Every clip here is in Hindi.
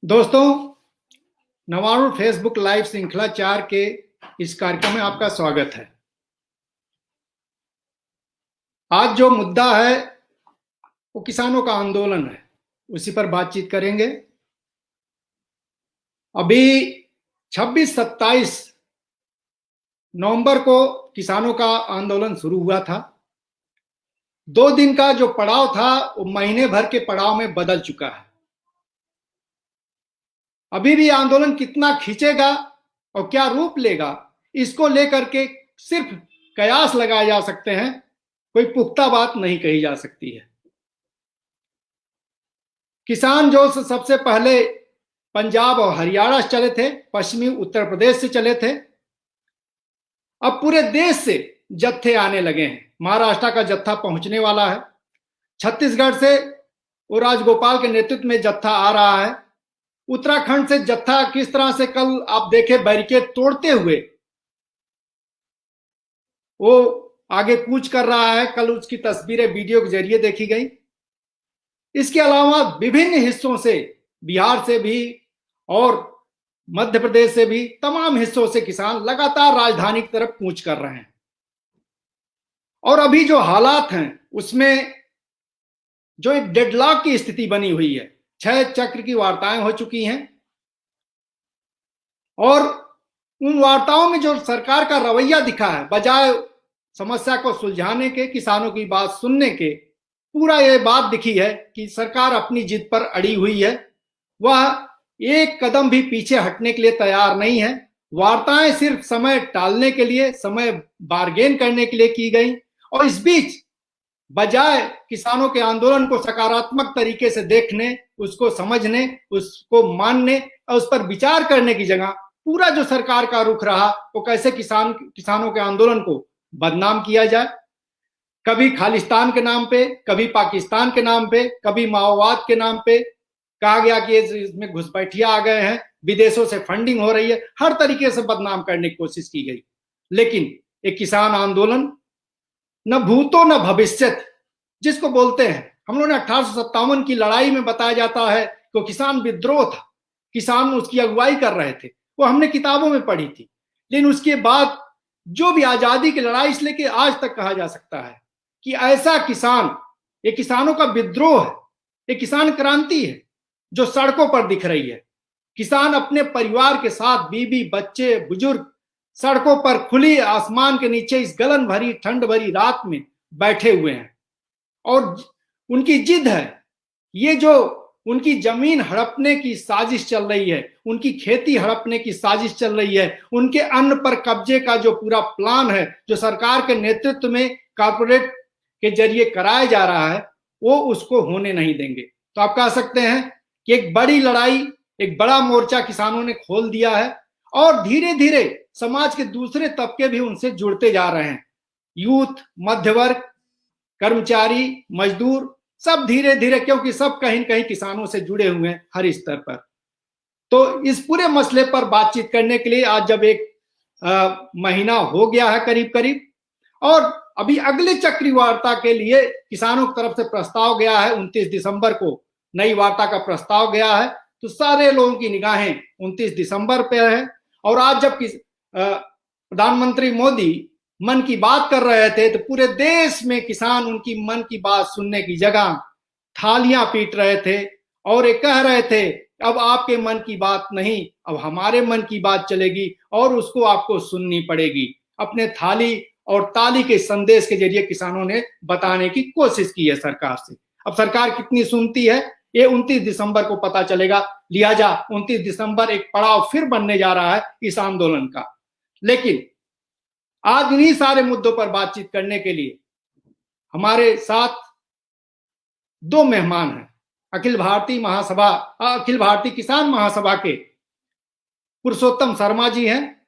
दोस्तों, नवाणु फेसबुक लाइव श्रृंखला 4 के इस कार्यक्रम में आपका स्वागत है। आज जो मुद्दा है वो किसानों का आंदोलन है, उसी पर बातचीत करेंगे। अभी 26-27 नवंबर को किसानों का आंदोलन शुरू हुआ था। 2 दिन का जो पड़ाव था वो महीने भर के पड़ाव में बदल चुका है। अभी भी आंदोलन कितना खींचेगा और क्या रूप लेगा, इसको लेकर के सिर्फ कयास लगाए जा सकते हैं, कोई पुख्ता बात नहीं कही जा सकती है। किसान जो सबसे पहले पंजाब और हरियाणा से चले थे, पश्चिमी उत्तर प्रदेश से चले थे, अब पूरे देश से जत्थे आने लगे हैं। महाराष्ट्र का जत्था पहुंचने वाला है, छत्तीसगढ़ से वो राजगोपाल के नेतृत्व में जत्था आ रहा है, उत्तराखंड से जत्था किस तरह से कल आप देखे बैरिकेड तोड़ते हुए वो आगे कूच कर रहा है। कल उसकी तस्वीरें वीडियो के जरिए देखी गई। इसके अलावा विभिन्न हिस्सों से, बिहार से भी और मध्य प्रदेश से भी, तमाम हिस्सों से किसान लगातार राजधानी की तरफ कूच कर रहे हैं। और अभी जो हालात हैं उसमें जो एक डेडलॉक की स्थिति बनी हुई है, 6 चक्र की वार्ताएं हो चुकी हैं और उन वार्ताओं में जो सरकार का रवैया दिखा है, बजाय समस्या को सुलझाने के, किसानों की बात सुनने के, पूरा ये बात दिखी है कि सरकार अपनी जिद पर अड़ी हुई है। वह एक कदम भी पीछे हटने के लिए तैयार नहीं है। वार्ताएं सिर्फ समय टालने के लिए, समय बार्गेन करने के लिए की गई और इस बीच बजाय किसानों के आंदोलन को सकारात्मक तरीके से देखने, उसको समझने, उसको मानने और उस पर विचार करने की जगह पूरा जो सरकार का रुख रहा वो कैसे किसानों के आंदोलन को बदनाम किया जाए। कभी खालिस्तान के नाम पे, कभी पाकिस्तान के नाम पे, कभी माओवाद के नाम पे कहा गया कि इसमें घुसपैठिया आ गए हैं, विदेशों से फंडिंग हो रही है, हर तरीके से बदनाम करने की कोशिश की गई। लेकिन एक किसान आंदोलन न भूतो न भविष्यत जिसको बोलते हैं, हम लोगों ने 1857 की लड़ाई में बताया जाता है कि किसान विद्रोह था, किसान उसकी अगुवाई कर रहे थे, वो हमने किताबों में पढ़ी थी। लेकिन उसके बाद जो भी आजादी की लड़ाई से लेके आज तक कहा जा सकता है कि ऐसा किसान, ये किसानों का विद्रोह है, ये किसान क्रांति है जो सड़कों पर दिख रही है। किसान अपने परिवार के साथ, बीवी, बच्चे, बुजुर्ग सड़कों पर खुली आसमान के नीचे इस गलन भरी, ठंड भरी रात में बैठे हुए हैं और उनकी जिद है। ये जो उनकी जमीन हड़पने की साजिश चल रही है, उनकी खेती हड़पने की साजिश चल रही है, उनके अन्न पर कब्जे का जो पूरा प्लान है जो सरकार के नेतृत्व में कॉर्पोरेट के जरिए कराया जा रहा है, वो उसको होने नहीं देंगे। तो आप कह सकते हैं कि एक बड़ी लड़ाई, एक बड़ा मोर्चा किसानों ने खोल दिया है और धीरे धीरे समाज के दूसरे तबके भी उनसे जुड़ते जा रहे हैं। यूथ, मध्य वर्ग, कर्मचारी, मजदूर, सब धीरे धीरे, क्योंकि सब कहीं न कहीं किसानों से जुड़े हुए हैं हर स्तर पर। तो इस पूरे मसले पर बातचीत करने के लिए आज जब एक महीना हो गया है करीब करीब, और अभी अगले चक्री वार्ता के लिए किसानों की तरफ से प्रस्ताव गया है, 29 दिसंबर को नई वार्ता का प्रस्ताव गया है। तो सारे लोगों की निगाहें 29 दिसंबर पे है। और आज जब प्रधानमंत्री मोदी मन की बात कर रहे थे तो पूरे देश में किसान उनकी मन की बात सुनने की जगह थालियां पीट रहे थे और ये कह रहे थे, अब आपके मन की बात नहीं, अब हमारे मन की बात चलेगी और उसको आपको सुननी पड़ेगी। अपने थाली और ताली के संदेश के जरिए किसानों ने बताने की कोशिश की है सरकार से। अब सरकार कितनी सुनती है ये 29 दिसंबर को पता चलेगा। लिहाजा 29 दिसंबर एक पड़ाव फिर बनने जा रहा है इस आंदोलन का। लेकिन आज इन्हीं सारे मुद्दों पर बातचीत करने के लिए हमारे साथ 2 मेहमान हैं। अखिल भारतीय किसान महासभा के पुरुषोत्तम शर्मा जी हैं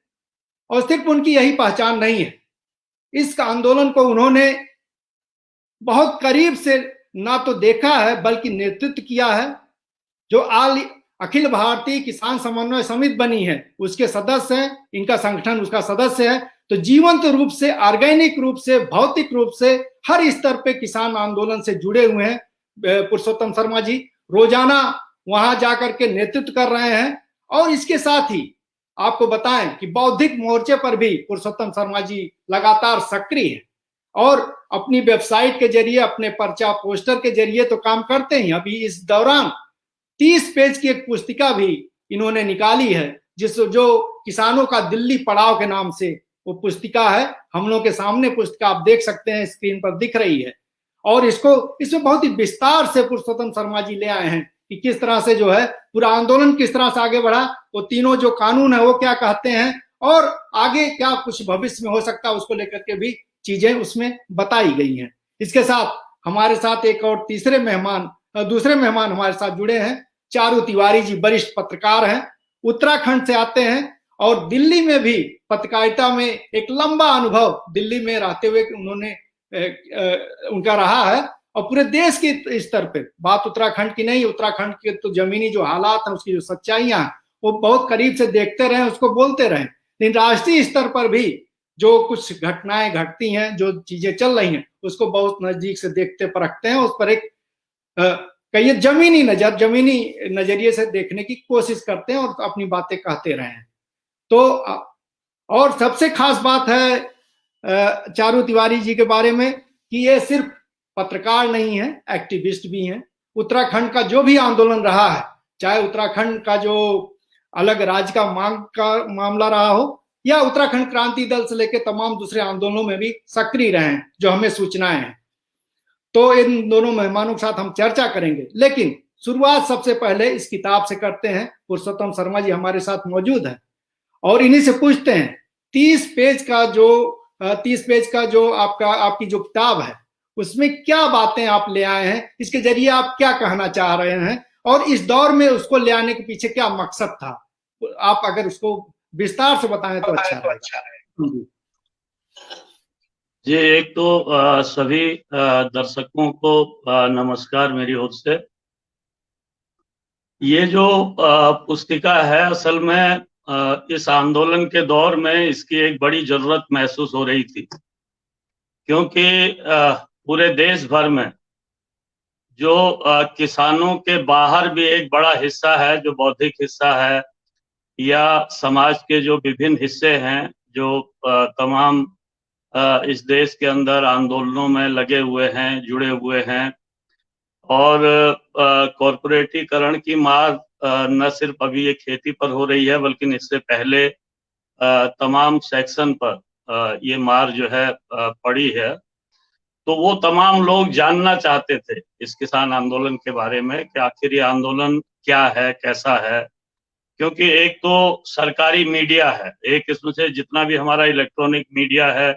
और सिर्फ उनकी यही पहचान नहीं है, इस आंदोलन को उन्होंने बहुत करीब से ना तो देखा है बल्कि नेतृत्व किया है। जो अखिल भारतीय किसान समन्वय समिति बनी है उसके सदस्य हैं, इनका संगठन उसका सदस्य है। तो जीवंत रूप से, ऑर्गेनिक रूप से, भौतिक रूप से हर स्तर पे किसान आंदोलन से जुड़े हुए हैं पुरुषोत्तम शर्मा जी। रोजाना वहां जाकर के नेतृत्व कर रहे हैं। और इसके साथ ही आपको बताएं कि बौद्धिक मोर्चे पर भी पुरुषोत्तम शर्मा जी लगातार सक्रिय है और अपनी वेबसाइट के जरिए, अपने पर्चा पोस्टर के जरिए तो काम करते हैं। अभी इस दौरान 30 पेज की एक पुस्तिका भी इन्होंने निकाली है, जो किसानों का दिल्ली पड़ाव के नाम से वो पुस्तिका है। हम लोग के सामने पुस्तिका आप देख सकते हैं, स्क्रीन पर दिख रही है। और इसमें बहुत ही विस्तार से पुरुषोत्तम शर्मा जी ले आए हैं कि किस तरह से जो है पूरा आंदोलन किस तरह से आगे बढ़ा, वो तीनों जो कानून है वो क्या कहते हैं और आगे क्या कुछ भविष्य में हो सकता है उसको लेकर के भी चीजें उसमें बताई गई हैं। इसके साथ हमारे साथ एक और दूसरे मेहमान हमारे साथ जुड़े हैं। चारू तिवारी जी वरिष्ठ पत्रकार हैं, उत्तराखंड से आते हैं और दिल्ली में भी पत्रकारिता में एक लंबा अनुभव दिल्ली में रहते हुए उन्होंने उनका रहा है। और पूरे देश के स्तर पे, बात उत्तराखंड की नहीं, उत्तराखंड के तो जमीनी जो हालात हैं, उसकी जो सच्चाइयां हैं वो बहुत करीब से देखते रहे, उसको बोलते रहे। लेकिन राष्ट्रीय स्तर पर भी जो कुछ घटनाएं घटती हैं, जो चीजें चल रही हैं, उसको बहुत नजदीक से देखते परखते हैं, उस पर एक कई जमीनी नजरिए से देखने की कोशिश करते हैं और अपनी बातें कहते रहे हैं। तो और सबसे खास बात है चारू तिवारी जी के बारे में कि ये सिर्फ पत्रकार नहीं है, एक्टिविस्ट भी हैं। उत्तराखंड का जो भी आंदोलन रहा है, चाहे उत्तराखंड का जो अलग राज्य का मांग का मामला रहा हो या उत्तराखंड क्रांति दल से लेकर तमाम दूसरे आंदोलनों में भी सक्रिय रहे हैं, जो हमें सूचनाएं हैं। तो इन दोनों मेहमानों के साथ हम चर्चा करेंगे, लेकिन शुरुआत सबसे पहले इस किताब से करते हैं। पुरुषोत्तम शर्मा जी हमारे साथ मौजूद है और इन्हीं से पूछते हैं 30 पेज का जो आपकी जो किताब है, उसमें क्या बातें आप ले आए हैं, इसके जरिए आप क्या कहना चाह रहे हैं और इस दौर में उसको ले आने के पीछे क्या मकसद था, आप अगर उसको विस्तार से बताएं तो अच्छा है। जी, एक तो सभी दर्शकों को नमस्कार मेरी ओर से। ये जो पुस्तिका है, असल में इस आंदोलन के दौर में इसकी एक बड़ी जरूरत महसूस हो रही थी, क्योंकि पूरे देश भर में जो किसानों के बाहर भी एक बड़ा हिस्सा है, जो बौद्धिक हिस्सा है, या समाज के जो विभिन्न हिस्से हैं, जो तमाम इस देश के अंदर आंदोलनों में लगे हुए हैं, जुड़े हुए हैं। और कॉर्पोरेटीकरण की मार न सिर्फ अभी ये खेती पर हो रही है, बल्कि इससे पहले तमाम सेक्शन पर ये मार जो है पड़ी है। तो वो तमाम लोग जानना चाहते थे इस किसान आंदोलन के बारे में कि आखिर ये आंदोलन क्या है, कैसा है। क्योंकि एक तो सरकारी मीडिया है, एक इसमें से जितना भी हमारा इलेक्ट्रॉनिक मीडिया है,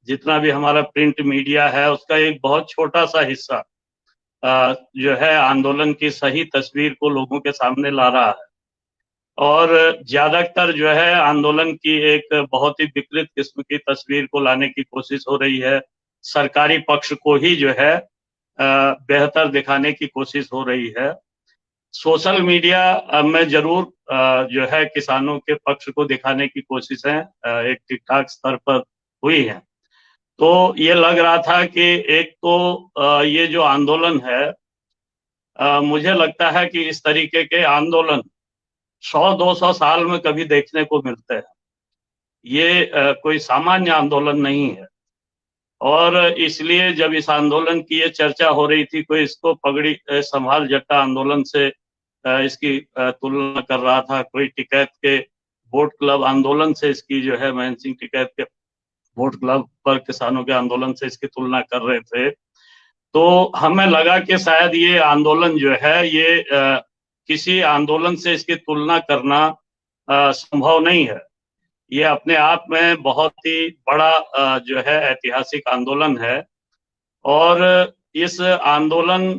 जितना भी हमारा प्रिंट मीडिया है, उसका एक बहुत छोटा सा हिस्सा जो है आंदोलन की सही तस्वीर को लोगों के सामने ला रहा है। और ज्यादातर जो है आंदोलन की एक बहुत ही विकृत किस्म की तस्वीर को लाने की कोशिश हो रही है। सरकारी पक्ष को ही जो है बेहतर दिखाने की कोशिश हो रही है। सोशल मीडिया में जरूर जो है किसानों के पक्ष को दिखाने की कोशिशें एक ठीक ठाक स्तर पर हुई है। तो ये लग रहा था कि एक तो ये जो आंदोलन है, मुझे लगता है कि इस तरीके के आंदोलन 100-200 साल में कभी देखने को मिलते हैं। ये कोई सामान्य आंदोलन नहीं है। और इसलिए जब इस आंदोलन की ये चर्चा हो रही थी, कोई इसको पगड़ी संभाल जट्टा आंदोलन से इसकी तुलना कर रहा था, कोई टिकैत के वोट क्लब आंदोलन से इसकी जो है महेंद्र सिंह टिकैत के वोट क्लब पर किसानों के आंदोलन से इसकी तुलना कर रहे थे। तो हमें लगा कि शायद ये आंदोलन जो है ये किसी आंदोलन से इसकी तुलना करना संभव नहीं है। ये अपने आप में बहुत ही बड़ा जो है ऐतिहासिक आंदोलन है। और इस आंदोलन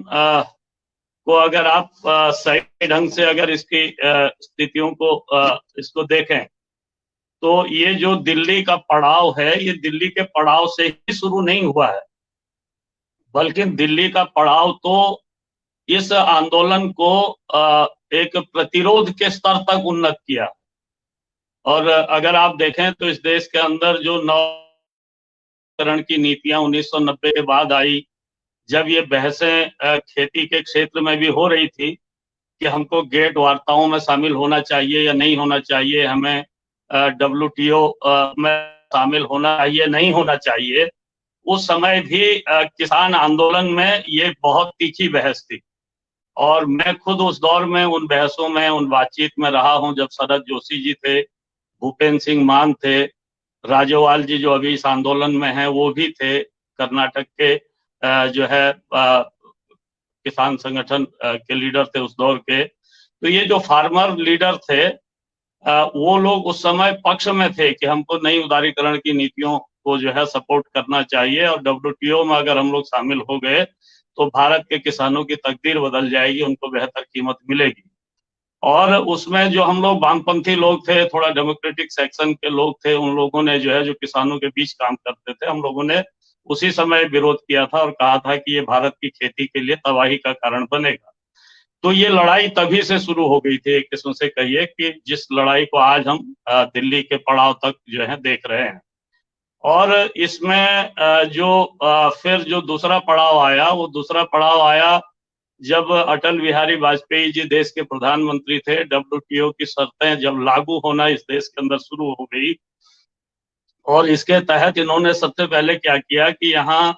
को अगर आप सही ढंग से अगर इसकी स्थितियों को इसको देखें, तो ये जो दिल्ली का पड़ाव है, ये दिल्ली के पड़ाव से ही शुरू नहीं हुआ है, बल्कि दिल्ली का पड़ाव तो इस आंदोलन को एक प्रतिरोध के स्तर तक उन्नत किया। और अगर आप देखें तो इस देश के अंदर जो नवीकरण की नीतियां 1990 के बाद आई, जब ये बहसें खेती के क्षेत्र में भी हो रही थी, कि हमको गेट वार्ताओं में शामिल होना चाहिए या नहीं होना चाहिए, हमें WTO में शामिल होना चाहिए नहीं होना चाहिए, उस समय भी किसान आंदोलन में ये बहुत तीखी बहस थी। और मैं खुद उस दौर में उन बहसों में, उन बातचीत में रहा हूं, जब शरद जोशी जी थे, भूपेंद्र सिंह मान थे, राजोवाल जी जो अभी इस आंदोलन में हैं वो भी थे, कर्नाटक के जो है किसान संगठन के लीडर थे उस दौर के। तो ये जो फार्मर लीडर थे वो लोग उस समय पक्ष में थे कि हमको नई उदारीकरण की नीतियों को जो है सपोर्ट करना चाहिए, और WTO में अगर हम लोग शामिल हो गए तो भारत के किसानों की तकदीर बदल जाएगी, उनको बेहतर कीमत मिलेगी। और उसमें जो हम लोग वामपंथी लोग थे, थोड़ा डेमोक्रेटिक सेक्शन के लोग थे, उन लोगों ने जो है, जो किसानों के बीच काम करते थे, हम लोगों ने उसी समय विरोध किया था और कहा था कि ये भारत की खेती के लिए तबाही का कारण बनेगा। तो ये लड़ाई तभी से शुरू हो गई थी, एक किस्म से कहिए कि जिस लड़ाई को आज हम दिल्ली के पड़ाव तक जो है देख रहे हैं। और इसमें फिर जो दूसरा पड़ाव आया, वो दूसरा पड़ाव आया जब अटल बिहारी वाजपेयी जी देश के प्रधानमंत्री थे। WTO की शर्तें जब लागू होना इस देश के अंदर शुरू हो गई, और इसके तहत इन्होंने सबसे पहले क्या किया कि यहाँ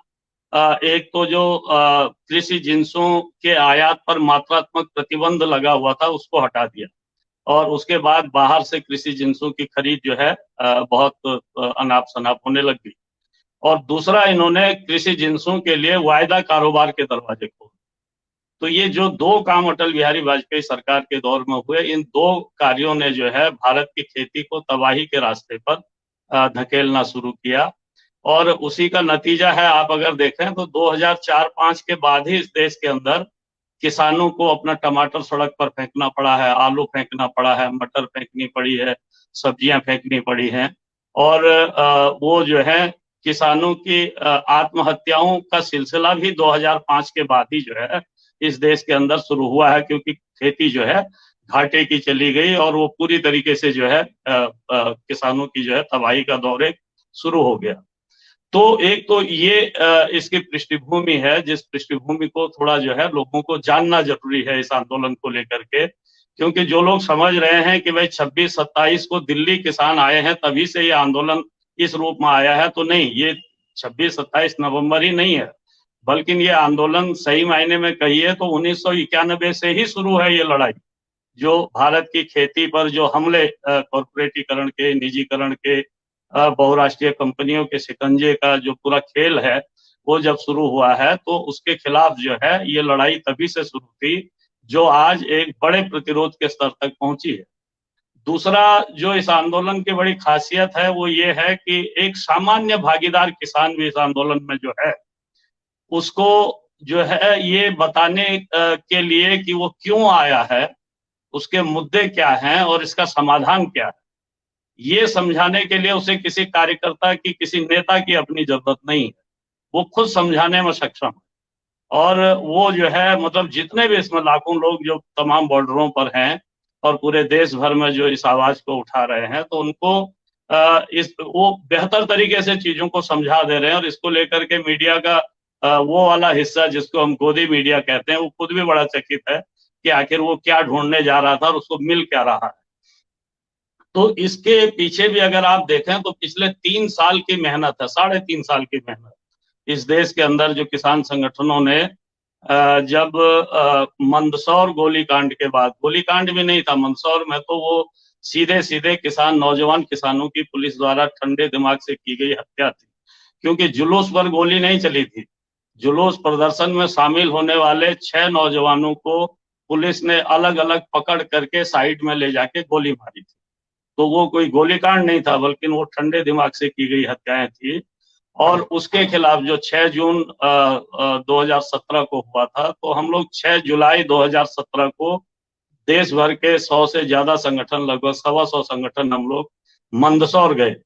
एक तो जो कृषि जिन्सों के आयात पर मात्रात्मक प्रतिबंध लगा हुआ था उसको हटा दिया, और उसके बाद बाहर से कृषि जिन्सों की खरीद जो है बहुत अनाप शनाप होने लग गई। और दूसरा, इन्होंने कृषि जिन्सों के लिए वायदा कारोबार के दरवाजे खोले। तो ये जो दो काम अटल बिहारी वाजपेयी सरकार के दौर में हुए, इन दो कार्यों ने जो है भारत की खेती को तबाही के रास्ते पर धकेलना शुरू किया। और उसी का नतीजा है, आप अगर देखें तो 2004-05 के बाद ही इस देश के अंदर किसानों को अपना टमाटर सड़क पर फेंकना पड़ा है, आलू फेंकना पड़ा है, मटर फेंकनी पड़ी है, सब्जियां फेंकनी पड़ी हैं। और वो जो है किसानों की आत्महत्याओं का सिलसिला भी 2005 के बाद ही जो है इस देश के अंदर शुरू हुआ है, क्योंकि खेती जो है घाटे की चली गई और वो पूरी तरीके से जो है किसानों की जो है तबाही का दौर शुरू हो गया। तो एक तो ये इसकी पृष्ठभूमि है, जिस पृष्ठभूमि को थोड़ा जो है लोगों को जानना जरूरी है इस आंदोलन को लेकर के, क्योंकि जो लोग समझ रहे हैं कि भाई 26-27 को दिल्ली किसान आए हैं तभी से ये आंदोलन इस रूप में आया है, तो नहीं, ये 26-27 नवंबर ही नहीं है, बल्कि ये आंदोलन सही मायने में कहिए तो 1991 से ही शुरू है ये लड़ाई, जो भारत की खेती पर जो हमले कॉर्पोरेटीकरण के, निजीकरण के, बहुराष्ट्रीय कंपनियों के शिकंजे का जो पूरा खेल है वो जब शुरू हुआ है, तो उसके खिलाफ जो है ये लड़ाई तभी से शुरू थी, जो आज एक बड़े प्रतिरोध के स्तर तक पहुंची है। दूसरा जो इस आंदोलन की बड़ी खासियत है वो ये है कि एक सामान्य भागीदार किसान भी इस आंदोलन में जो है उसको जो है ये बताने के लिए कि वो क्यों आया है, उसके मुद्दे क्या हैं और इसका समाधान क्या है, ये समझाने के लिए उसे किसी कार्यकर्ता की, किसी नेता की अपनी जरूरत नहीं है, वो खुद समझाने में सक्षम है। और वो जो है मतलब जितने भी इसमें लाखों लोग जो तमाम बॉर्डरों पर हैं और पूरे देश भर में जो इस आवाज को उठा रहे हैं, तो उनको वो बेहतर तरीके से चीजों को समझा दे रहे हैं। और इसको लेकर के मीडिया का वो वाला हिस्सा जिसको हम गोदी मीडिया कहते हैं, वो खुद भी बड़ा चकित है कि आखिर वो क्या ढूंढने जा रहा था और उसको मिल क्या रहा है। तो इसके पीछे भी अगर आप देखें तो पिछले 3 साल की मेहनत है, 3.5 साल की मेहनत इस देश के अंदर जो किसान संगठनों ने जब मंदसौर गोलीकांड के बाद, गोलीकांड भी नहीं था मंदसौर में, तो वो सीधे सीधे किसान, नौजवान किसानों की पुलिस द्वारा ठंडे दिमाग से की गई हत्या थी, क्योंकि जुलूस पर गोली नहीं चली थी। जुलूस प्रदर्शन में शामिल होने वाले 6 नौजवानों को पुलिस ने अलग अलग पकड़ करके साइड में ले जाके गोली मारी थी। तो वो कोई गोलीकांड नहीं था, बल्कि वो ठंडे दिमाग से की गई हत्याएं थी। और उसके खिलाफ जो 6 जून 2017 को हुआ था, तो हम लोग 6 जुलाई 2017 को देश भर के 100 से ज्यादा संगठन, लगभग 125 संगठन, हम लोग मंदसौर गए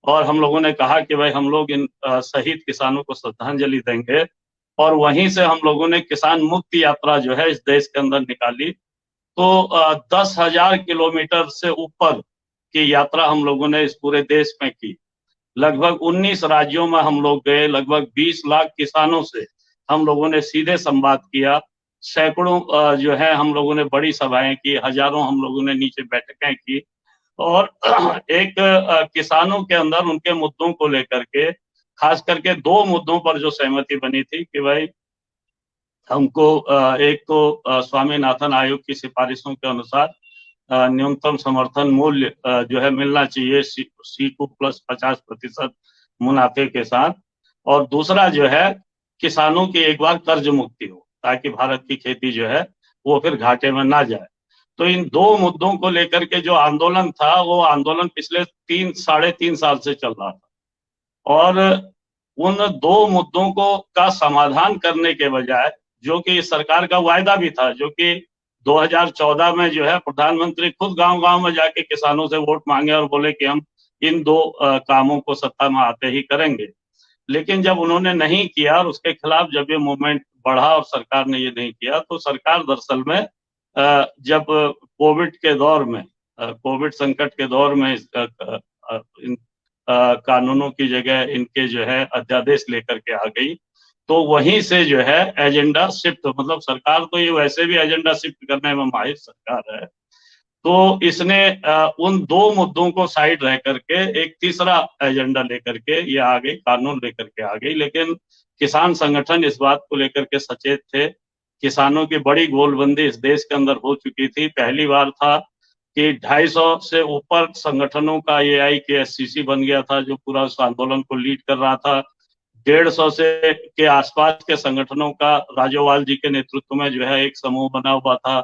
और हम लोगों ने कहा कि भाई हम लोग इन शहीद किसानों को श्रद्धांजलि देंगे। और वहीं से हम लोगों ने किसान मुक्ति यात्रा जो है इस देश के अंदर निकाली। तो 10,000 किलोमीटर से ऊपर की यात्रा हम लोगों ने इस पूरे देश में की। लगभग 19 राज्यों में हम लोग गए, लगभग 20 लाख किसानों से हम लोगों ने सीधे संवाद किया। सैकड़ों जो है हम लोगों ने बड़ी सभाएं की, हजारों हम लोगों ने नीचे बैठकें की और एक किसानों के अंदर उनके मुद्दों को लेकर के, खास करके 2 मुद्दों पर जो सहमति बनी थी कि भाई हमको एक तो स्वामीनाथन आयोग की सिफारिशों के अनुसार न्यूनतम समर्थन मूल्य जो है मिलना चाहिए सी को प्लस 50% मुनाफे के साथ, और दूसरा जो है किसानों की एक बार कर्ज मुक्ति हो ताकि भारत की खेती जो है वो फिर घाटे में ना जाए। तो इन 2 मुद्दों को लेकर के जो आंदोलन था वो आंदोलन पिछले 3-3.5 साल से चल रहा था और उन 2 मुद्दों को का समाधान करने के बजाय, जो कि सरकार का वायदा भी था, जो कि 2014 में जो है प्रधानमंत्री खुद गांव-गांव में जाके किसानों से वोट मांगे और बोले कि हम इन 2 कामों को सत्ता में आते ही करेंगे। लेकिन जब उन्होंने नहीं किया और उसके खिलाफ जब ये मूवमेंट बढ़ा और सरकार ने ये नहीं किया, तो सरकार दरअसल में जब कोविड के दौर में, कोविड संकट के दौर में इन कानूनों की जगह इनके जो है अध्यादेश लेकर के आ गई, तो वहीं से जो है एजेंडा शिफ्ट, मतलब सरकार तो ये वैसे भी एजेंडा शिफ्ट करने में माहिर सरकार है, तो इसने उन 2 मुद्दों को साइड रह करके एक तीसरा एजेंडा लेकर के ये आ गई, कानून लेकर के आ गई। लेकिन किसान संगठन इस बात को लेकर के सचेत थे। किसानों की बड़ी गोलबंदी इस देश के अंदर हो चुकी थी। पहली बार था कि 250 से ऊपर संगठनों का AIKSCC बन गया था, जो पूरा उस आंदोलन को लीड कर रहा था। 150 से के आसपास के संगठनों का राजोवाल जी के नेतृत्व में जो है एक समूह बना हुआ था।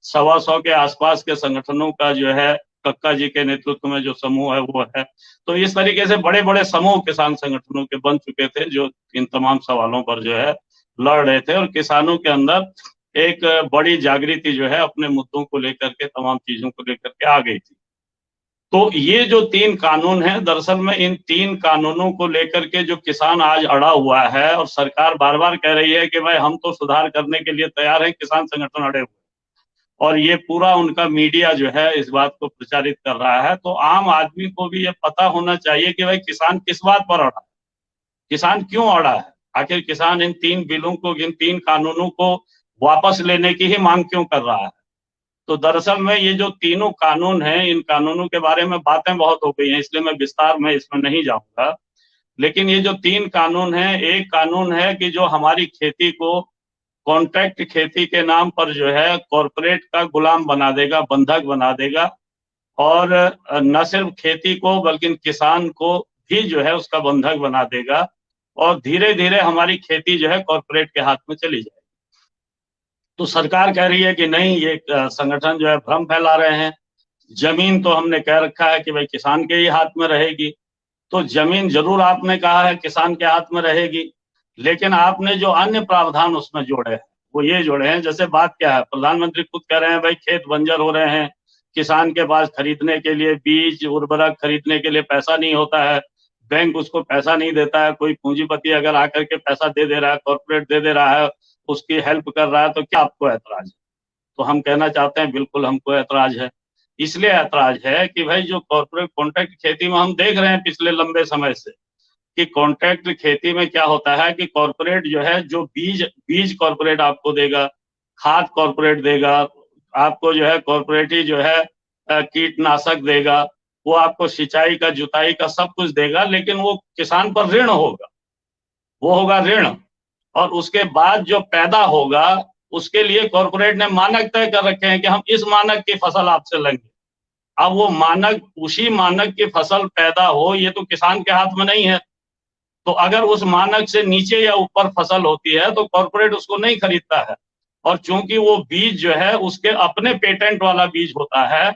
125 के आसपास के संगठनों का जो है कक्का जी के नेतृत्व में जो समूह है वो है। तो इस तरीके से बड़े बड़े समूह किसान संगठनों के बन चुके थे, जो इन तमाम सवालों पर जो है लड़ रहे थे और किसानों के अंदर एक बड़ी जागृति जो है अपने मुद्दों को लेकर के, तमाम चीजों को लेकर के आ गई थी। तो ये जो 3 कानून हैं, दरअसल में इन 3 कानूनों को लेकर के जो किसान आज अड़ा हुआ है और सरकार बार बार कह रही है कि भाई हम तो सुधार करने के लिए तैयार हैं, किसान संगठन अड़े हुए, और ये पूरा उनका मीडिया जो है इस बात को प्रचारित कर रहा है। तो आम आदमी को भी ये पता होना चाहिए कि भाई किसान किस बात पर अड़ा है, किसान क्यों अड़ा है, आखिर किसान इन 3 बिलों को, इन 3 कानूनों को वापस लेने की ही मांग क्यों कर रहा है। तो दरअसल में ये जो तीनों कानून हैं, इन कानूनों के बारे में बातें बहुत हो गई हैं, इसलिए मैं विस्तार में इसमें नहीं जाऊंगा। लेकिन ये जो 3 कानून हैं, एक कानून है कि जो हमारी खेती को कॉन्ट्रैक्ट खेती के नाम पर जो है कॉरपोरेट का गुलाम बना देगा, बंधक बना देगा, और न सिर्फ खेती को बल्कि किसान को भी जो है उसका बंधक बना देगा, और धीरे धीरे हमारी खेती जो है कॉरपोरेट के हाथ में चली जाएगी। तो सरकार कह रही है कि नहीं, ये संगठन जो है भ्रम फैला रहे हैं। जमीन तो हमने कह रखा है कि भाई किसान के ही हाथ में रहेगी, तो जमीन जरूर आपने कहा है किसान के हाथ में रहेगी, लेकिन आपने जो अन्य प्रावधान उसमें जोड़े हैं वो ये जोड़े हैं, जैसे बात क्या है, प्रधानमंत्री खुद कह रहे हैं भाई खेत बंजर हो रहे हैं, किसान के पास खरीदने के लिए बीज उर्वरक खरीदने के लिए पैसा नहीं होता है, बैंक उसको पैसा नहीं देता है, कोई पूंजीपति अगर आकर के पैसा दे दे रहा है, कॉर्पोरेट दे दे रहा है, उसकी हेल्प कर रहा है, तो क्या आपको ऐतराज है? तो हम कहना चाहते हैं बिल्कुल हमको ऐतराज है। इसलिए ऐतराज है कि भाई जो कॉर्पोरेट कॉन्ट्रैक्ट खेती में हम देख रहे हैं पिछले लंबे समय से कि कॉन्ट्रैक्ट खेती में क्या होता है कि कॉर्पोरेट जो है, जो बीज कॉर्पोरेट आपको देगा, खाद कॉर्पोरेट देगा, आपको जो है कॉर्पोरेट ही जो है कीटनाशक देगा, वो आपको सिंचाई का, जुताई का सब कुछ देगा, लेकिन वो किसान पर ऋण होगा, वो होगा ऋण, और उसके बाद जो पैदा होगा उसके लिए कॉर्पोरेट ने मानक तय कर रखे हैं कि हम इस मानक की फसल आपसे लेंगे। अब वो मानक, उसी मानक की फसल पैदा हो, ये तो किसान के हाथ में नहीं है। तो अगर उस मानक से नीचे या ऊपर फसल होती है तो कॉर्पोरेट उसको नहीं खरीदता है, और चूंकि वो बीज जो है उसके अपने पेटेंट वाला बीज होता है,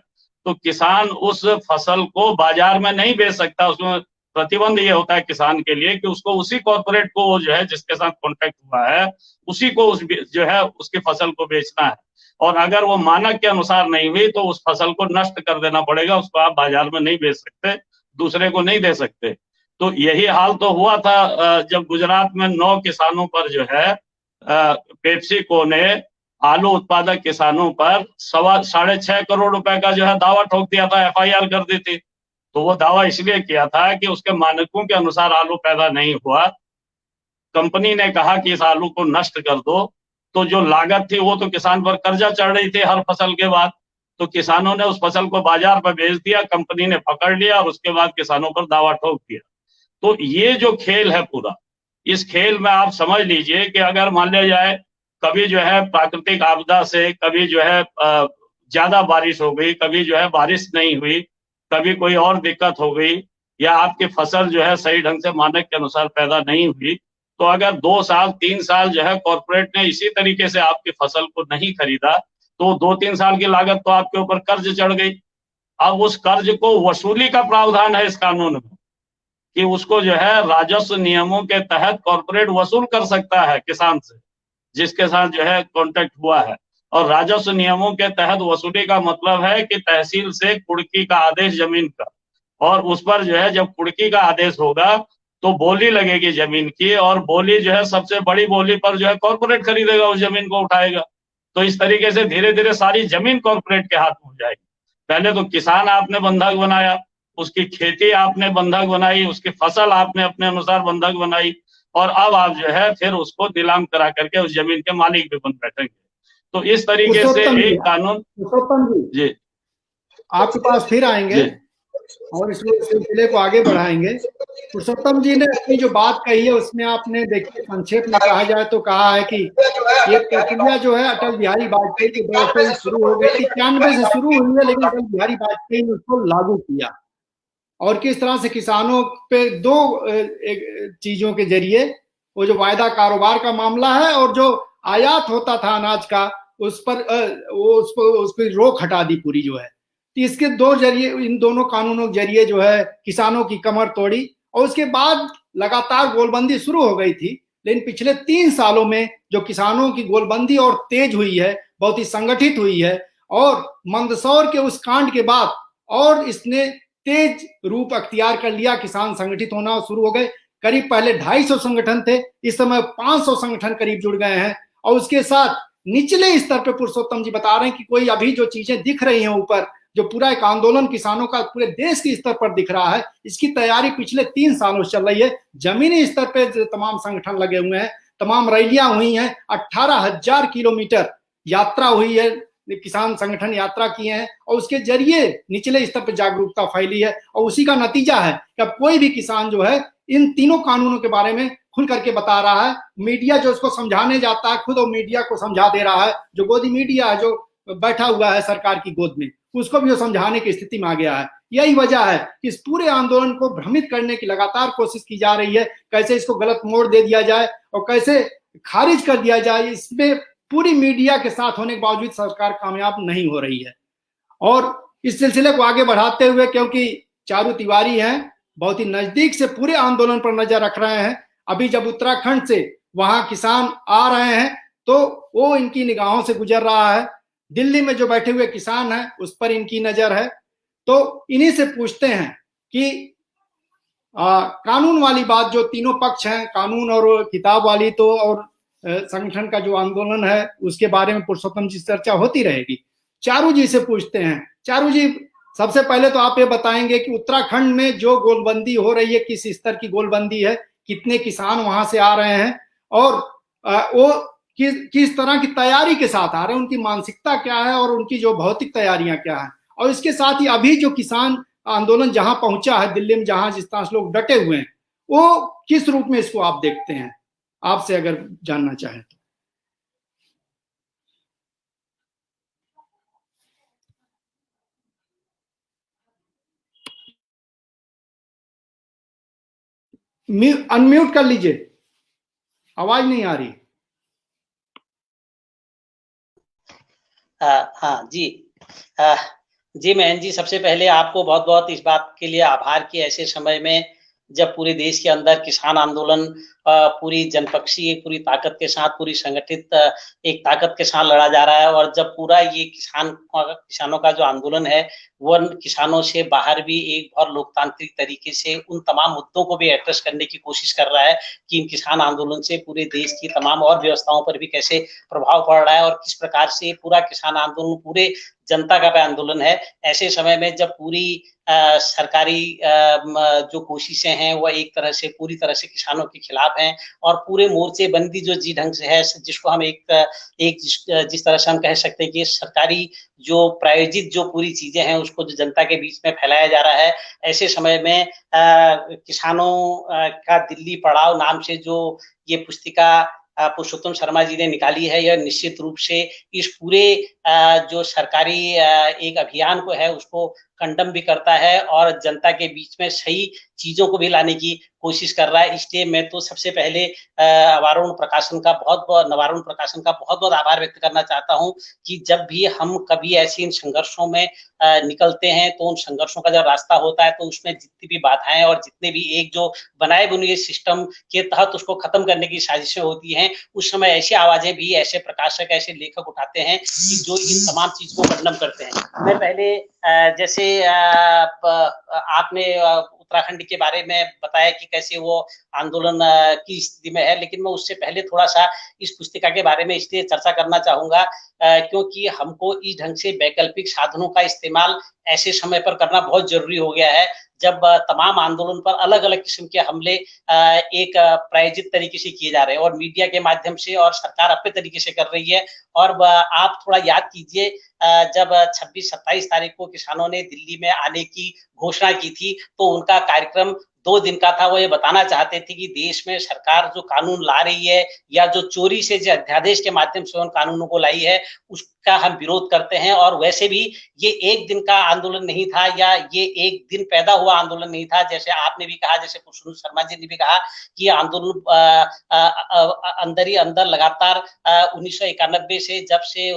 तो किसान उस फसल को बाजार में नहीं बेच सकता। उसमें प्रतिबंध ये होता है किसान के लिए कि उसको उसी कॉर्पोरेट को, वो जो है जिसके साथ कॉन्ट्रैक्ट हुआ है, उसी को उस जो है उसकी फसल को बेचना है, और अगर वो मानक के अनुसार नहीं हुई तो उस फसल को नष्ट कर देना पड़ेगा, उसको आप बाजार में नहीं बेच सकते, दूसरे को नहीं दे सकते। तो यही हाल तो हुआ था जब गुजरात में 9 किसानों पर जो है पेप्सिको ने आलू उत्पादक किसानों पर 6.5 करोड़ रुपए का जो है दावा ठोक दिया था, FIR कर दी थी। तो वो दावा इसलिए किया था कि उसके मानकों के अनुसार आलू पैदा नहीं हुआ, कंपनी ने कहा कि इस आलू को नष्ट कर दो, तो जो लागत थी वो तो किसान पर कर्जा चढ़ रही थी हर फसल के बाद, तो किसानों ने उस फसल को बाजार पर बेच दिया, कंपनी ने पकड़ लिया और उसके बाद किसानों पर दावा ठोक दिया। तो ये जो खेल है पूरा, इस खेल में आप समझ लीजिए कि अगर मान लिया जाए कभी जो है प्राकृतिक आपदा से, कभी जो है ज्यादा बारिश हो गई, कभी जो है बारिश नहीं हुई, कभी कोई और दिक्कत हो गई, या आपकी फसल जो है सही ढंग से मानक के अनुसार पैदा नहीं हुई, तो अगर 2 साल 3 साल जो है कॉर्पोरेट ने इसी तरीके से आपकी फसल को नहीं खरीदा, तो 2-3 साल की लागत तो आपके ऊपर कर्ज चढ़ गई। अब उस कर्ज को वसूली का प्रावधान है इस कानून में कि उसको जो है राजस्व नियमों के तहत कॉर्पोरेट वसूल कर सकता है किसान से, जिसके साथ जो है कॉन्ट्रैक्ट हुआ है। और राजस्व नियमों के तहत वसूली का मतलब है कि तहसील से कुड़की का आदेश जमीन का, और उस पर जो है जब कुड़की का आदेश होगा तो बोली लगेगी जमीन की, और बोली जो है सबसे बड़ी बोली पर जो है कॉर्पोरेट खरीदेगा, उस जमीन को उठाएगा। तो इस तरीके से धीरे धीरे सारी जमीन कॉर्पोरेट के हाथ में हो जाएगी। पहले तो किसान आपने बंधक बनाया, उसकी खेती आपने बंधक बनाई, उसकी फसल आपने अपने अनुसार बंधक बनाई, और अब आप जो है फिर उसको नीलाम करा करके उस जमीन के मालिक भी बन बैठेंगे। तो इस तरीके से एक कानून। पुरुषोत्तम जी आपके पास फिर आएंगे और इस सिलसिले को आगे बढ़ाएंगे। पुरुषोत्तम जी ने अपनी जो बात कही है उसमें आपने देखिए संक्षेप में कहा जाए तो कहा है कि ये प्रक्रिया जो है अटल बिहारी वाजपेयी के दौर से शुरू हो गई थी, 91 से शुरू हुई है, लेकिन अटल बिहारी वाजपेयी ने उसको लागू किया। और किस तरह से किसानों पे दो चीजों के जरिए, वो जो वायदा कारोबार का मामला है और जो आयात होता था अनाज का, उस पर उसको रोक हटा दी पूरी जो है। तो इसके दो जरिए, इन दोनों कानूनों के जरिए जो है किसानों की कमर तोड़ी, और उसके बाद लगातार गोलबंदी शुरू हो गई थी। लेकिन पिछले 3 सालों में जो किसानों की गोलबंदी और तेज हुई है, बहुत ही संगठित हुई है, और मंदसौर के उस कांड के बाद और इसने तेज रूप अख्तियार कर लिया, किसान संगठित होना शुरू हो गए। करीब पहले 250 संगठन थे, इस समय 500 संगठन करीब जुड़ गए हैं। और उसके साथ निचले स्तर पे पुरुषोत्तम जी बता रहे हैं कि कोई अभी जो चीजें दिख रही हैं ऊपर, जो पूरा एक आंदोलन किसानों का पूरे देश के स्तर पर दिख रहा है, इसकी तैयारी पिछले 3 सालों से चल रही है। जमीनी स्तर पे तमाम संगठन लगे हुए हैं, तमाम रैलियां हुई हैं, 18,000 किलोमीटर यात्रा हुई है, किसान संगठन यात्रा किए हैं, और उसके जरिए निचले स्तर पर जागरूकता फैली है। और उसी का नतीजा है कि अब कोई भी किसान जो है इन तीनों कानूनों के बारे में खुल करके बता रहा है। मीडिया जो उसको समझाने जाता है, खुद वो मीडिया को समझा दे रहा है। जो गोदी मीडिया है, जो बैठा हुआ है सरकार की गोद में, उसको भी वो समझाने की स्थिति में आ गया है। यही वजह है कि इस पूरे आंदोलन को भ्रमित करने की लगातार कोशिश की जा रही है, कैसे इसको गलत मोड़ दे दिया जाए और कैसे खारिज कर दिया जाए। इसमें पूरी मीडिया के साथ होने के बावजूद सरकार कामयाब नहीं हो रही है। और इस सिलसिले को आगे बढ़ाते हुए, क्योंकि चारू तिवारी हैं, बहुत ही नजदीक से पूरे आंदोलन पर नजर रख रहे हैं, अभी जब उत्तराखंड से वहां किसान आ रहे हैं तो वो इनकी निगाहों से गुजर रहा है। दिल्ली में जो बैठे हुए किसान हैं उस पर इनकी नजर है। तो इन्हीं से पूछते हैं कि कानून वाली बात, जो तीनों पक्ष हैं, कानून और किताब वाली, तो और संगठन का जो आंदोलन है उसके बारे में पुरुषोत्तम जी से चर्चा होती रहेगी। चारू जी से पूछते हैं। चारू जी, सबसे पहले तो आप ये बताएंगे कि उत्तराखंड में जो गोलबंदी हो रही है, किस स्तर की गोलबंदी है, कितने किसान वहां से आ रहे हैं, और वो किस तरह की तैयारी के साथ आ रहे हैं, उनकी मानसिकता क्या है और उनकी जो भौतिक तैयारियां क्या है, और इसके साथ ही अभी जो किसान आंदोलन जहां पहुंचा है दिल्ली में, जहां जिस तरह से लोग डटे हुए हैं, वो किस रूप में इसको आप देखते हैं, आपसे अगर जानना चाहें तो। अनम्यूट कर लीजिए, आवाज नहीं आ रही। हाँ जी, जी महेंद्र जी, सबसे पहले आपको बहुत बहुत इस बात के लिए आभार कि ऐसे समय में जब पूरे देश के अंदर किसान आंदोलन पूरी जनपक्षीय, पूरी ताकत के साथ, पूरी संगठित एक ताकत के साथ लड़ा जा रहा है, और जब पूरा ये किसानों का जो आंदोलन है वो किसानों से बाहर भी एक बहुत लोकतांत्रिक तरीके से उन तमाम मुद्दों को भी एड्रेस करने की कोशिश कर रहा है कि इन किसान आंदोलन से पूरे देश की तमाम और व्यवस्थाओं पर भी कैसे प्रभाव पड़ रहा है और किस प्रकार से पूरा किसान आंदोलन पूरे जनता का आंदोलन है। ऐसे समय में जब पूरी सरकारी जो कोशिशें हैं वह एक तरह से पूरी तरह से किसानों के खिलाफ हैं और पूरे मोर्चेबंदी जो जी ढंग से है, जिसको हम जिस तरह से हम कह सकते हैं कि सरकारी जो प्रायोजित जो पूरी चीजें हैं उसको जो जनता के बीच में फैलाया जा रहा है, ऐसे समय में किसानों का दिल्ली पड़ाव नाम से जो ये पुस्तिका पुरुषोत्तम शर्मा जी ने निकाली है, यह निश्चित रूप से इस पूरे जो सरकारी एक अभियान को है उसको कंडम भी करता है और जनता के बीच में सही चीजों को भी लाने की कोशिश कर रहा है। इसलिए मैं तो सबसे पहले नवारण प्रकाशन का बहुत बहुत आभार व्यक्त करना चाहता हूं कि जब भी हम कभी ऐसे इन संघर्षों में निकलते हैं तो उन संघर्षों का जब रास्ता होता है तो उसमें जितनी भी बाधाएं और जितने भी एक जो बनाए बुने सिस्टम के तहत उसको खत्म करने की साजिशें होती हैं, उस समय ऐसी आवाजें भी ऐसे प्रकाशक ऐसे लेखक उठाते हैं कि जो इन तमाम चीजों को खत्म करते हैं। मैं पहले जैसे आपने उत्तराखंड के बारे में बताया कि कैसे वो आंदोलन की स्थिति में है, लेकिन मैं उससे पहले थोड़ा सा इस पुस्तिका के बारे में इसलिए चर्चा करना चाहूंगा क्योंकि हमको इस ढंग से वैकल्पिक साधनों का इस्तेमाल ऐसे समय पर करना बहुत जरूरी हो गया है जब तमाम आंदोलन पर अलग अलग किस्म के हमले एक प्रायोजित तरीके से किए जा रहे हैं और मीडिया के माध्यम से और सरकार अपने तरीके से कर रही है। और आप थोड़ा याद कीजिए जब 26-27 तारीख को किसानों ने दिल्ली में आने की घोषणा की थी तो उनका कार्यक्रम 2 दिन का था। वो ये बताना चाहते थे कि देश में सरकार जो कानून ला रही है या जो चोरी से जो अध्यादेश के माध्यम से उन कानूनों को लाई है उसका हम विरोध करते हैं। और वैसे भी ये एक दिन का आंदोलन नहीं था या ये एक दिन पैदा हुआ आंदोलन नहीं था। जैसे आपने भी कहा, जैसे पुरुषोत्तम शर्मा जी ने भी कहा कि आंदोलन अंदर ही अंदर लगातार 1991 से जब से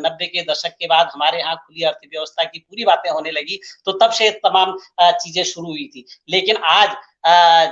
90 के दशक के बाद हमारे यहाँ खुली अर्थव्यवस्था की पूरी बातें होने लगी तो तब से तमाम चीजें शुरू हुई थी। लेकिन आज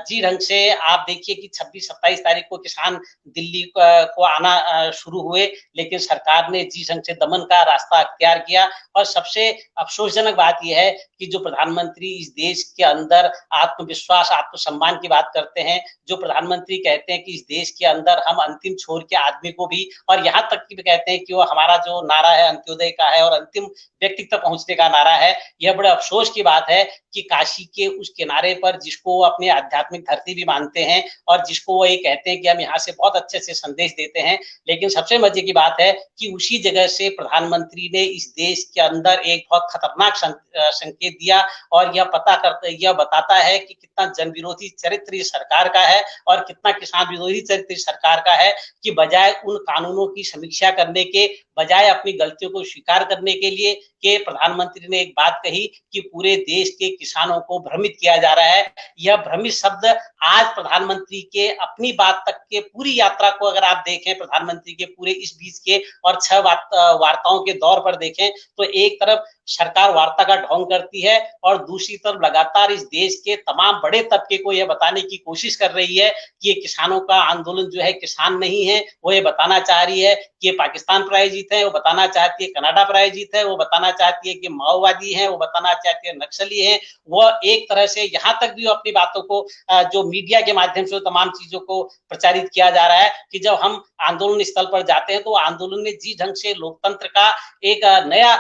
जी ढंग से आप देखिए कि 26-27 तारीख को किसान दिल्ली को आना शुरू हुए, लेकिन सरकार ने जी ढंग से दमन का रास्ता अख्तियार किया। और सबसे अफसोसजनक बात यह है कि जो प्रधानमंत्री इस देश के अंदर आत्मविश्वास आत्मसम्मान की बात करते हैं, जो प्रधानमंत्री कहते हैं कि इस देश के अंदर हम अंतिम छोर के आदमी को भी, और यहाँ तक कि भी कहते हैं कि वो हमारा जो नारा है अंत्योदय का है और अंतिम व्यक्ति तक पहुंचने का नारा है। यह बड़े अफसोस की बात है कि काशी के उस किनारे पर जिसको अपने आध्यात्मिक धरती भी मानते हैं और जिसको वो ये कहते हैं कि हम यहाँ से बहुत अच्छे से संदेश देते हैं, लेकिन सबसे मजे की बात है कि उसी जगह से प्रधानमंत्री ने इस देश के अंदर एक बहुत खतरनाक संकेत दिया और यह बताता है कि कितना जन विरोधी चरित्र सरकार का है और कितना किसान विरोधी चरित्र सरकार का है कि बजाय उन कानूनों की समीक्षा करने के, बजाय अपनी गलतियों को स्वीकार करने के लिए कि प्रधानमंत्री ने एक बात कही कि पूरे देश के किसानों को भ्रमित किया जा रहा है। यह भ्रमित शब्द आज प्रधानमंत्री के अपनी बात तक के पूरी यात्रा को अगर आप देखें, प्रधानमंत्री के पूरे इस बीच के और 6 वार्ताओं के दौर पर देखें तो एक तरफ सरकार वार्ता का ढोंग करती है और दूसरी तरफ लगातार इस देश के तमाम बड़े तबके को यह बताने की कोशिश कर रही है कि ये किसानों का आंदोलन जो है किसान नहीं है। वो ये बताना चाह रही है कि ये पाकिस्तान प्रायोजित है, वो बताना चाहती है कनाडा प्रायोजित है, वो बताना चाहती है कि माओवादी है, वो बताना चाहती है नक्सली है। वो एक तरह से यहाँ तक भी अपनी बातों को जो मीडिया के माध्यम से तमाम चीजों को प्रचारित किया जा रहा है कि जब हम आंदोलन स्थल पर जाते हैं तो आंदोलन ने जी ढंग से लोकतंत्र का एक नया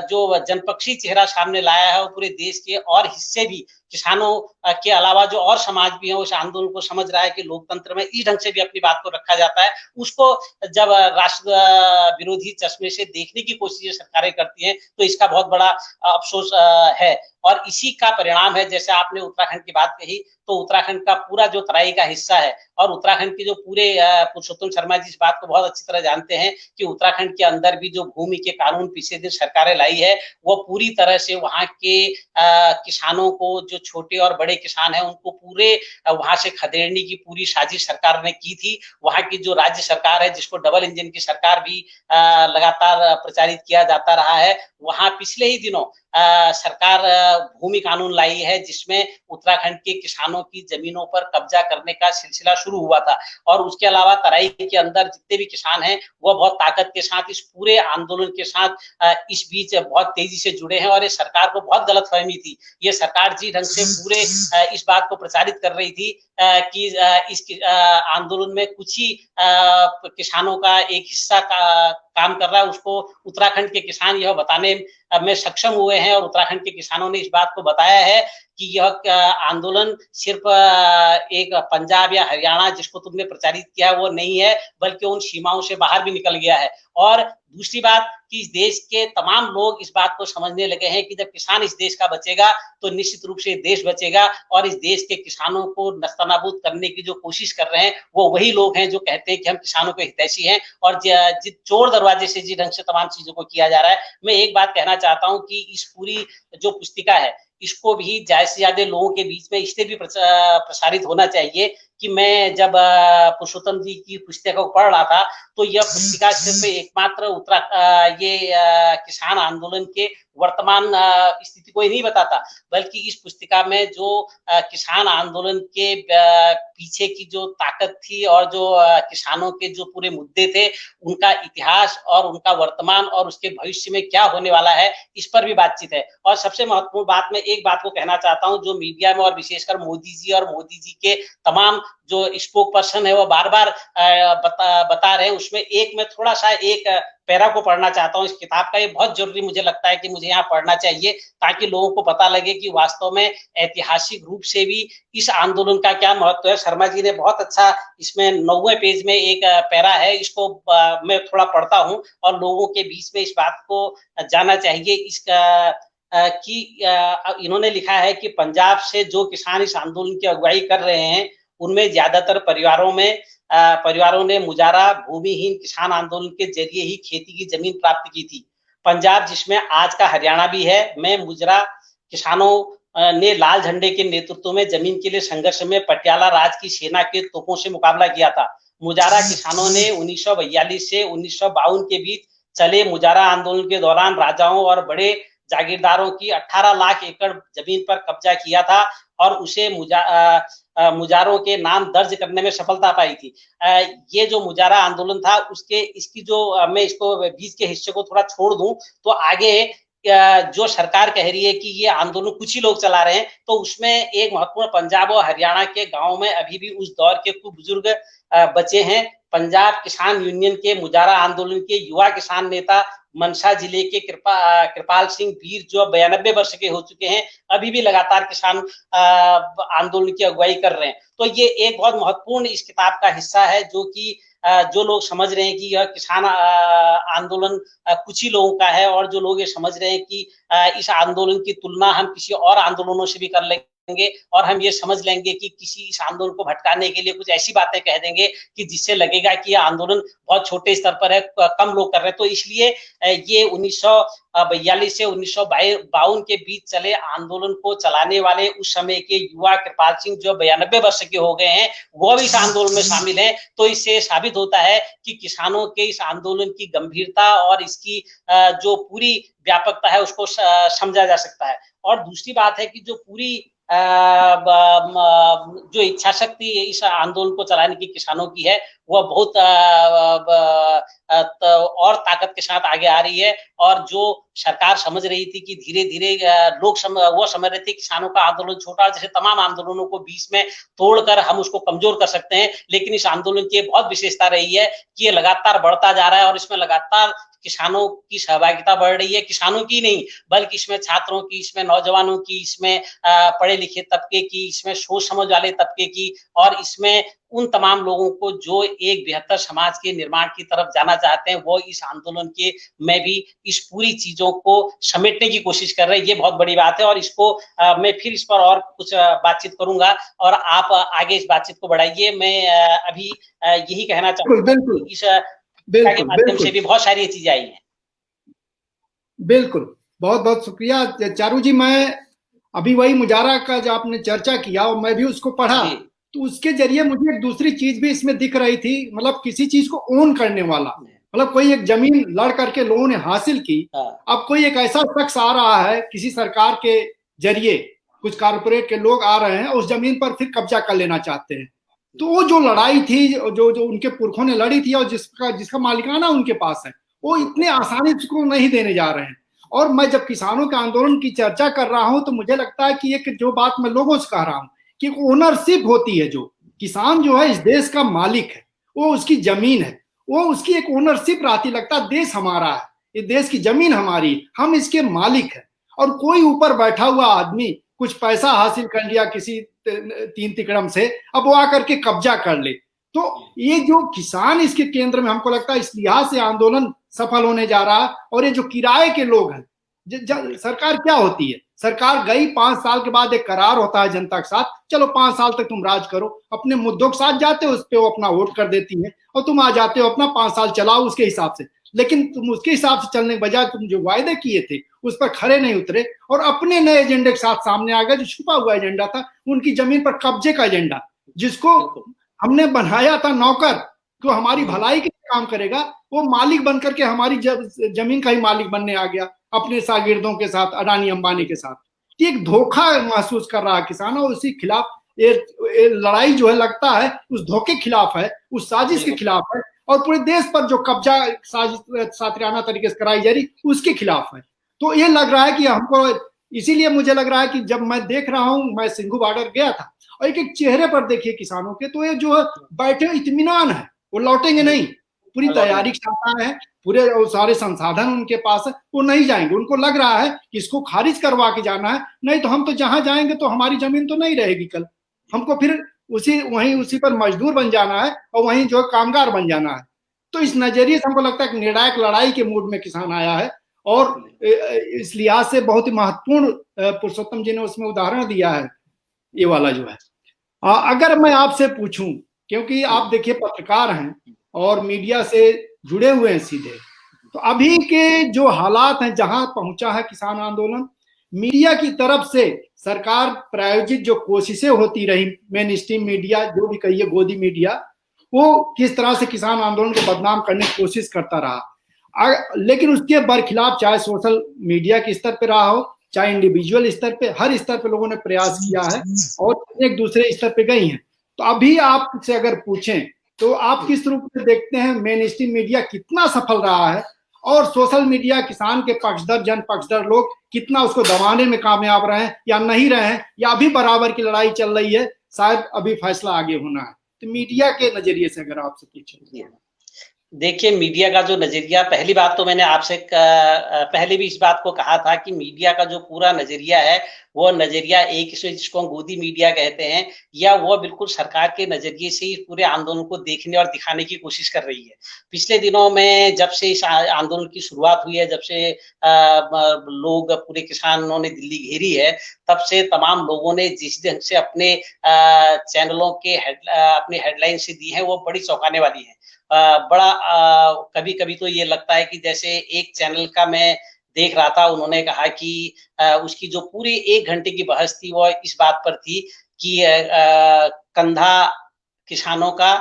जो जनपक्षी चेहरा सामने लाया है। वो पूरे देश के और हिस्से भी किसानों के अलावा जो और समाज भी है उस आंदोलन को समझ रहा है कि लोकतंत्र में इस ढंग से भी अपनी बात को रखा जाता है। उसको जब राष्ट्र विरोधी चश्मे से देखने की कोशिश सरकारें करती हैं तो इसका बहुत बड़ा अफसोस है। और इसी का परिणाम है, जैसे आपने उत्तराखंड की बात कही तो उत्तराखंड का पूरा जो तराई का हिस्सा है और उत्तराखंड के जो पूरे पुरुषोत्तम शर्मा जी इस बात को बहुत अच्छी तरह जानते हैं कि उत्तराखंड के अंदर भी जो भूमि के कानून पिछले दिन सरकारें लाई है वो पूरी तरह से वहां के किसानों को, जो छोटे और बड़े किसान हैं उनको पूरे वहां से खदेड़ने की पूरी साजिश सरकार ने की थी। वहां की जो राज्य सरकार है जिसको डबल इंजन की सरकार भी लगातार प्रचारित किया जाता रहा है, वहां पिछले ही दिनों सरकार भूमि कानून लाई है जिसमें उत्तराखंड के किसानों की जमीनों पर कब्जा करने का सिलसिला शुरू हुआ था। और उसके अलावा तराई के अंदर जितने भी किसान हैं वो बहुत ताकत के साथ इस पूरे आंदोलन के साथ इस बीच बहुत तेजी से जुड़े हैं। और ये सरकार को बहुत गलतफहमी थी, ये सरकार जी ढंग से पूरे इस बात को प्रचारित कर रही थी कि इस आंदोलन में कुछ ही किसानों का एक हिस्सा का काम कर रहा है, उसको उत्तराखंड के किसान यह बताने में सक्षम हुए हैं। और उत्तराखंड के किसानों ने इस बात को बताया है कि यह आंदोलन सिर्फ एक पंजाब या हरियाणा जिसको तुमने प्रचारित किया वो नहीं है, बल्कि उन सीमाओं से बाहर भी निकल गया है। और दूसरी बात कि इस देश के तमाम लोग इस बात को समझने लगे हैं कि जब किसान इस देश का बचेगा तो निश्चित रूप से देश बचेगा, और इस देश के किसानों को नस्तनाबूद करने की जो कोशिश कर रहे हैं वो वही लोग हैं जो कहते हैं कि हम किसानों के हितैषी हैं, और जिस चोर दरवाजे से जिस ढंग से तमाम चीजों को किया जा रहा है। मैं एक बात कहना चाहता हूं कि इस पूरी जो पुस्तिका है इसको भी ज्यादा से ज्यादा लोगों के बीच में इससे भी प्रसारित होना चाहिए कि मैं जब पुरुषोत्तम जी की पुस्तिका को पढ़ रहा था तो यह पुस्तिका सिर्फ एकमात्र ये किसान आंदोलन के वर्तमान स्थिति को ही नहीं बताता, बल्कि इस पुस्तिका में जो किसान आंदोलन के पीछे की जो ताकत थी और जो किसानों के जो पूरे मुद्दे थे उनका इतिहास और उनका वर्तमान और उसके भविष्य में क्या होने वाला है इस पर भी बातचीत है। और सबसे महत्वपूर्ण बात मैं एक बात को कहना चाहता हूं, जो मीडिया में और विशेषकर मोदी जी और मोदी जी के तमाम जो स्पोक पर्सन है वो बार बार बता रहे हैं, उसमें एक मैं थोड़ा सा एक पैरा को पढ़ना चाहता हूँ इस किताब का। ये बहुत जरूरी मुझे लगता है कि मुझे यहाँ पढ़ना चाहिए ताकि लोगों को पता लगे कि वास्तव में ऐतिहासिक रूप से भी इस आंदोलन का क्या महत्व है। शर्मा जी ने बहुत अच्छा इसमें 9वें पेज में एक पैरा है, इसको मैं थोड़ा पढ़ता हूँ और लोगों के बीच में इस बात को जाना चाहिए। इसका कि इन्होंने लिखा है कि पंजाब से जो किसान इस आंदोलन की अगुवाई कर रहे हैं उनमें ज्यादातर परिवारों ने मुजारा भूमिहीन किसान आंदोलन के जरिए ही खेती की जमीन प्राप्त की थी। पंजाब जिसमें आज का हरियाणा भी है में मुजरा किसानों ने लाल झंडे के नेतृत्व में जमीन के लिए संघर्ष में पटियाला राज की सेना के तोपों से मुकाबला किया था। मुजारा किसानों ने 1942 से 1952 के बीच चले मुजारा आंदोलन के दौरान राजाओं और बड़े जागीरदारों की 18 लाख एकड़ जमीन पर कब्जा किया था और उसे मुजारों के नाम दर्ज करने में सफलता पाई थी। ये जो मुजारा आंदोलन था इसकी जो मैं इसको बीच के हिस्से को थोड़ा छोड़ दूं तो आगे जो सरकार कह रही है कि ये आंदोलन कुछ ही लोग चला रहे हैं, तो उसमें एक महत्वपूर्ण पंजाब और हरियाणा के गांव में अभी भी उस दौर के कुछ बुजुर्ग बचे हैं। पंजाब किसान यूनियन के मुजारा आंदोलन के युवा किसान नेता मनसा जिले के कृपाल सिंह वीर जो 92 वर्ष के हो चुके हैं अभी भी लगातार किसान आंदोलन की अगुवाई कर रहे हैं। तो ये एक बहुत महत्वपूर्ण इस किताब का हिस्सा है जो कि जो लोग समझ रहे हैं कि यह किसान आंदोलन कुछ ही लोगों का है और जो लोग ये समझ रहे हैं कि इस आंदोलन की तुलना हम किसी और आंदोलनों से भी कर लेंगे और हम ये समझ लेंगे कि किसी इस आंदोलन को भटकाने के लिए कुछ ऐसी बातें कह देंगे कि जिससे लगेगा कि यह आंदोलन बहुत छोटे स्तर पर है, कम लोग कर रहे हैं। तो इसलिए ये 1942 से 1952 के बीच चले आंदोलन को चलाने वाले उस समय के युवा कृपाल सिंह जो 92 वर्ष के हो गए हैं वो भी इस आंदोलन में शामिल हैं। तो इससे साबित होता है कि किसानों के इस आंदोलन की गंभीरता और इसकी जो पूरी व्यापकता है उसको समझा जा सकता है। और दूसरी बात है कि जो पूरी जो इच्छा शक्ति इस आंदोलन को चलाने की किसानों की है वह बहुत और ताकत के साथ आगे आ रही है। और जो सरकार समझ रही थी कि धीरे धीरे लोग वो समझ रहे थे किसानों का आंदोलन छोटा जैसे तमाम आंदोलनों को बीच में तोड़कर हम उसको कमजोर कर सकते हैं, लेकिन इस आंदोलन की बहुत विशेषता रही है कि ये लगातार बढ़ता जा रहा है और इसमें लगातार किसानों की सहभागिता बढ़ रही है। किसानों की नहीं बल्कि इसमें छात्रों की, इसमें नौजवानों की, इसमें पढ़े लिखे तबके की, इसमें सोच समझ वाले तबके की और इसमें उन तमाम लोगों को जो एक बेहतर समाज के निर्माण की तरफ जाना चाहते हैं वो इस आंदोलन के में भी इस पूरी चीजों को समेटने की कोशिश कर रहे हैं। ये बहुत बड़ी बात है और इसको मैं फिर इस पर और कुछ बातचीत करूंगा और आप आगे इस बातचीत को बढ़ाइए। मैं अभी यही कहना चाहूंगा इस के माध्यम से भी बहुत सारी चीजें आई हैं। बिल्कुल, बहुत बहुत शुक्रिया चारू जी। मैं अभी वही मुजारा का जो आपने चर्चा किया और मैं भी उसको पढ़ा तो उसके जरिए मुझे एक दूसरी चीज भी इसमें दिख रही थी, मतलब किसी चीज को ओन करने वाला, मतलब कोई एक जमीन लड़ करके लोगों ने हासिल की, अब कोई एक ऐसा शख्स आ रहा है किसी सरकार के जरिए, कुछ कारपोरेट के लोग आ रहे हैं उस जमीन पर फिर कब्जा कर लेना चाहते हैं। तो वो जो लड़ाई थी जो उनके पुरखों ने लड़ी थी और जिसका मालिकाना उनके पास है वो इतने आसानी से उसको नहीं देने जा रहे हैं। और मैं जब किसानों के आंदोलन की चर्चा कर रहा हूं तो मुझे लगता है कि एक जो बात मैं लोगों से कह रहा हूं कि ओनरशिप होती है, जो किसान जो है इस देश का मालिक है, वो उसकी जमीन है, वो उसकी एक ओनरशिप रहती, लगता है देश हमारा है, ये देश की जमीन हमारी, हम इसके मालिक है। और कोई ऊपर बैठा हुआ आदमी कुछ पैसा हासिल कर लिया किसी तीन तिकड़म से, अब वो आकर के कब्जा कर ले। तो ये जो किसान इसके केंद्र में, हमको लगता है इस लिहाज से आंदोलन सफल होने जा रहा है। और ये जो किराए के लोग हैं, सरकार क्या होती है, सरकार गई 5 साल के बाद एक करार होता है जनता के साथ, चलो 5 साल तक तुम राज करो, अपने मुद्दों के साथ जाते हो, उस पर वो अपना वोट कर देती है और तुम आ जाते हो अपना 5 साल चलाओ उसके हिसाब से। लेकिन तुम उसके हिसाब से चलने के बजाय तुम जो वायदे किए थे उस पर खरे नहीं उतरे और अपने नए एजेंडे के साथ सामने आ गए। जो छुपा हुआ एजेंडा था, उनकी जमीन पर कब्जे का एजेंडा, जिसको हमने बनाया था नौकर, तो हमारी भलाई के काम करेगा, वो मालिक बनकर के हमारी जमीन का ही मालिक बनने आ गया अपने शागिर्दों के साथ, अडानी अंबानी के साथ। एक धोखा महसूस कर रहा है किसान और उसी खिलाफ ये लड़ाई जो है लगता है उस धोखे के खिलाफ है, उस साजिश के खिलाफ है और पूरे देश पर जो कब्जा साजिश सातिराना तरीके से कराई जा रही उसके खिलाफ है। तो ये लग रहा है कि हमको, इसीलिए मुझे लग रहा है कि जब मैं देख रहा हूं, मैं सिंघू बॉर्डर गया था और एक एक चेहरे पर देखिए किसानों के, तो ये जो है बैठे इत्मीनान है, वो लौटेंगे नहीं, पूरी तैयारी के साथ है, पूरे सारे संसाधन उनके पास है, वो नहीं जाएंगे। उनको लग रहा है कि इसको खारिज करवा के जाना है, नहीं तो हम तो जहां जाएंगे तो हमारी जमीन तो नहीं रहेगी, कल हमको फिर उसी पर मजदूर बन जाना है और वहीं जो कामगार बन जाना है। तो इस नजरिए से हमको लगता है कि निर्णायक लड़ाई के मूड में किसान आया है और इस लिहाज से बहुत ही महत्वपूर्ण पुरुषोत्तम जी ने उसमें उदाहरण दिया है ये वाला जो है। अगर मैं आपसे पूछूं, क्योंकि आप देखिए पत्रकार हैं और मीडिया से जुड़े हुए हैं सीधे, तो अभी के जो हालात हैं, जहां पहुंचा है किसान आंदोलन, मीडिया की तरफ से सरकार प्रायोजित जो कोशिशें होती रही, मेन स्ट्रीम मीडिया जो भी कहिए, गोदी मीडिया, वो किस तरह से किसान आंदोलन को बदनाम करने की कोशिश करता रहा। लेकिन उसके बरखिलाफ चाहे सोशल मीडिया के स्तर पे रहा हो, चाहे इंडिविजुअल स्तर पे, हर स्तर पे लोगों ने प्रयास किया है और एक दूसरे स्तर पे गई हैं। तो अभी आपसे अगर पूछें तो आप किस रूप में देखते हैं, मेन स्ट्रीम मीडिया कितना सफल रहा है और सोशल मीडिया किसान के पक्षधर, जन पक्षधर लोग कितना उसको दबाने में कामयाब रहे हैं या नहीं रहे हैं, या अभी बराबर की लड़ाई चल रही है, शायद अभी फैसला आगे होना है। तो मीडिया के नजरिए से अगर आपसे पूछें। देखिए, मीडिया का जो नजरिया, पहली बात तो मैंने आपसे पहले भी इस बात को कहा था कि मीडिया का जो पूरा नजरिया है वो नजरिया एक, जिसको हम गोदी मीडिया कहते हैं, या वो बिल्कुल सरकार के नजरिए से ही पूरे आंदोलन को देखने और दिखाने की कोशिश कर रही है। पिछले दिनों में जब से इस आंदोलन की शुरुआत हुई है, जब से लोग, पूरे किसानों ने दिल्ली घेरी है, तब से तमाम लोगों ने जिस ढंग से अपने चैनलों के अपनी हेडलाइन से दी है वो बड़ी चौंकाने वाली है। बड़ा कभी कभी तो ये लगता है कि जैसे एक चैनल का मैं देख रहा था, उन्होंने कहा कि उसकी जो पूरी 1 घंटे की बहस थी वो इस बात पर थी कि कंधा किसानों का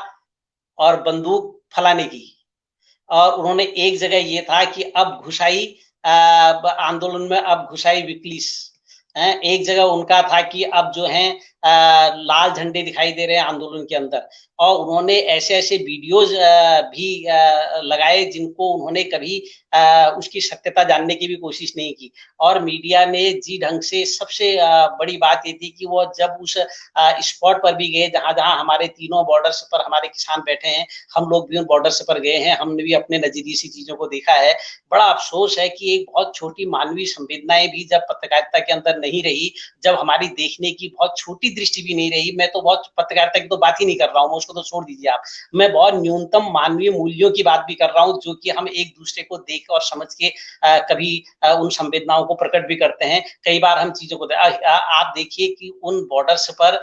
और बंदूक फलाने की, और उन्होंने एक जगह ये था कि अब घुसाई आंदोलन में, अब घुसाई विकलिस, एक जगह उनका था कि अब जो है लाल झंडे दिखाई दे रहे हैं आंदोलन के अंदर, और उन्होंने ऐसे ऐसे वीडियोज भी लगाए जिनको उन्होंने कभी उसकी सत्यता जानने की भी कोशिश नहीं की। और मीडिया ने जी ढंग से, सबसे बड़ी बात ये थी कि वो जब उस स्पॉट पर भी गए जहां जहां हमारे तीनों बॉर्डर्स पर हमारे किसान बैठे हैं, हम लोग भी उन बॉर्डर्स पर गए हैं, हमने भी अपने नजरिए से चीजों को देखा है। बड़ा अफसोस है कि एक बहुत छोटी मानवीय संवेदनाएं भी जब पत्रकारिता के अंदर नहीं रही, जब हमारी देखने की बहुत छोटी दृष्टि भी नहीं रही, मैं तो बहुत पत्रकारिता की तो बात ही नहीं कर रहा हूँ, उसको तो छोड़ दीजिए आप, मैं बहुत न्यूनतम मानवीय मूल्यों की बात भी कर रहा हूँ, जो कि हम एक दूसरे को देख और समझ के कभी उन संवेदनाओं को प्रकट भी करते हैं। कई बार हम चीजों को आप देखिए कि उन बॉर्डर्स पर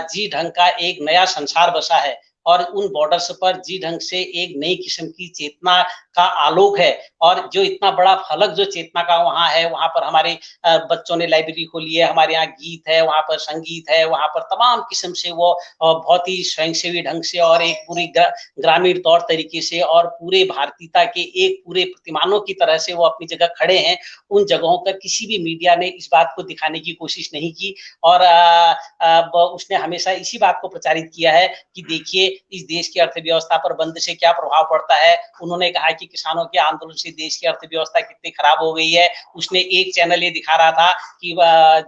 जी ढंग का एक नया संसार बसा है, और उन बॉर्डर्स पर जी ढंग से एक नई किस्म की चेतना का आलोक है, और जो इतना बड़ा फलक जो चेतना का वहां है, वहां पर हमारे बच्चों ने लाइब्रेरी खोली है, हमारे यहाँ गीत है, वहां पर संगीत है, वहां पर तमाम किस्म से वो बहुत ही स्वयंसेवी ढंग से और एक पूरी ग्रामीण तौर तरीके से और पूरे भारतीयता के एक पूरे प्रतिमानों की तरह से वो अपनी जगह खड़े हैं। उन जगहों पर किसी भी मीडिया ने इस बात को दिखाने की कोशिश नहीं की, और उसने हमेशा इसी बात को प्रचारित किया है कि देखिए इस देश की अर्थव्यवस्था पर बंद से क्या प्रभाव पड़ता है। उन्होंने कहा कि किसानों के आंदोलन से देश की अर्थव्यवस्था कितनी खराब हो गई है। उसने एक चैनल ये दिखा रहा था कि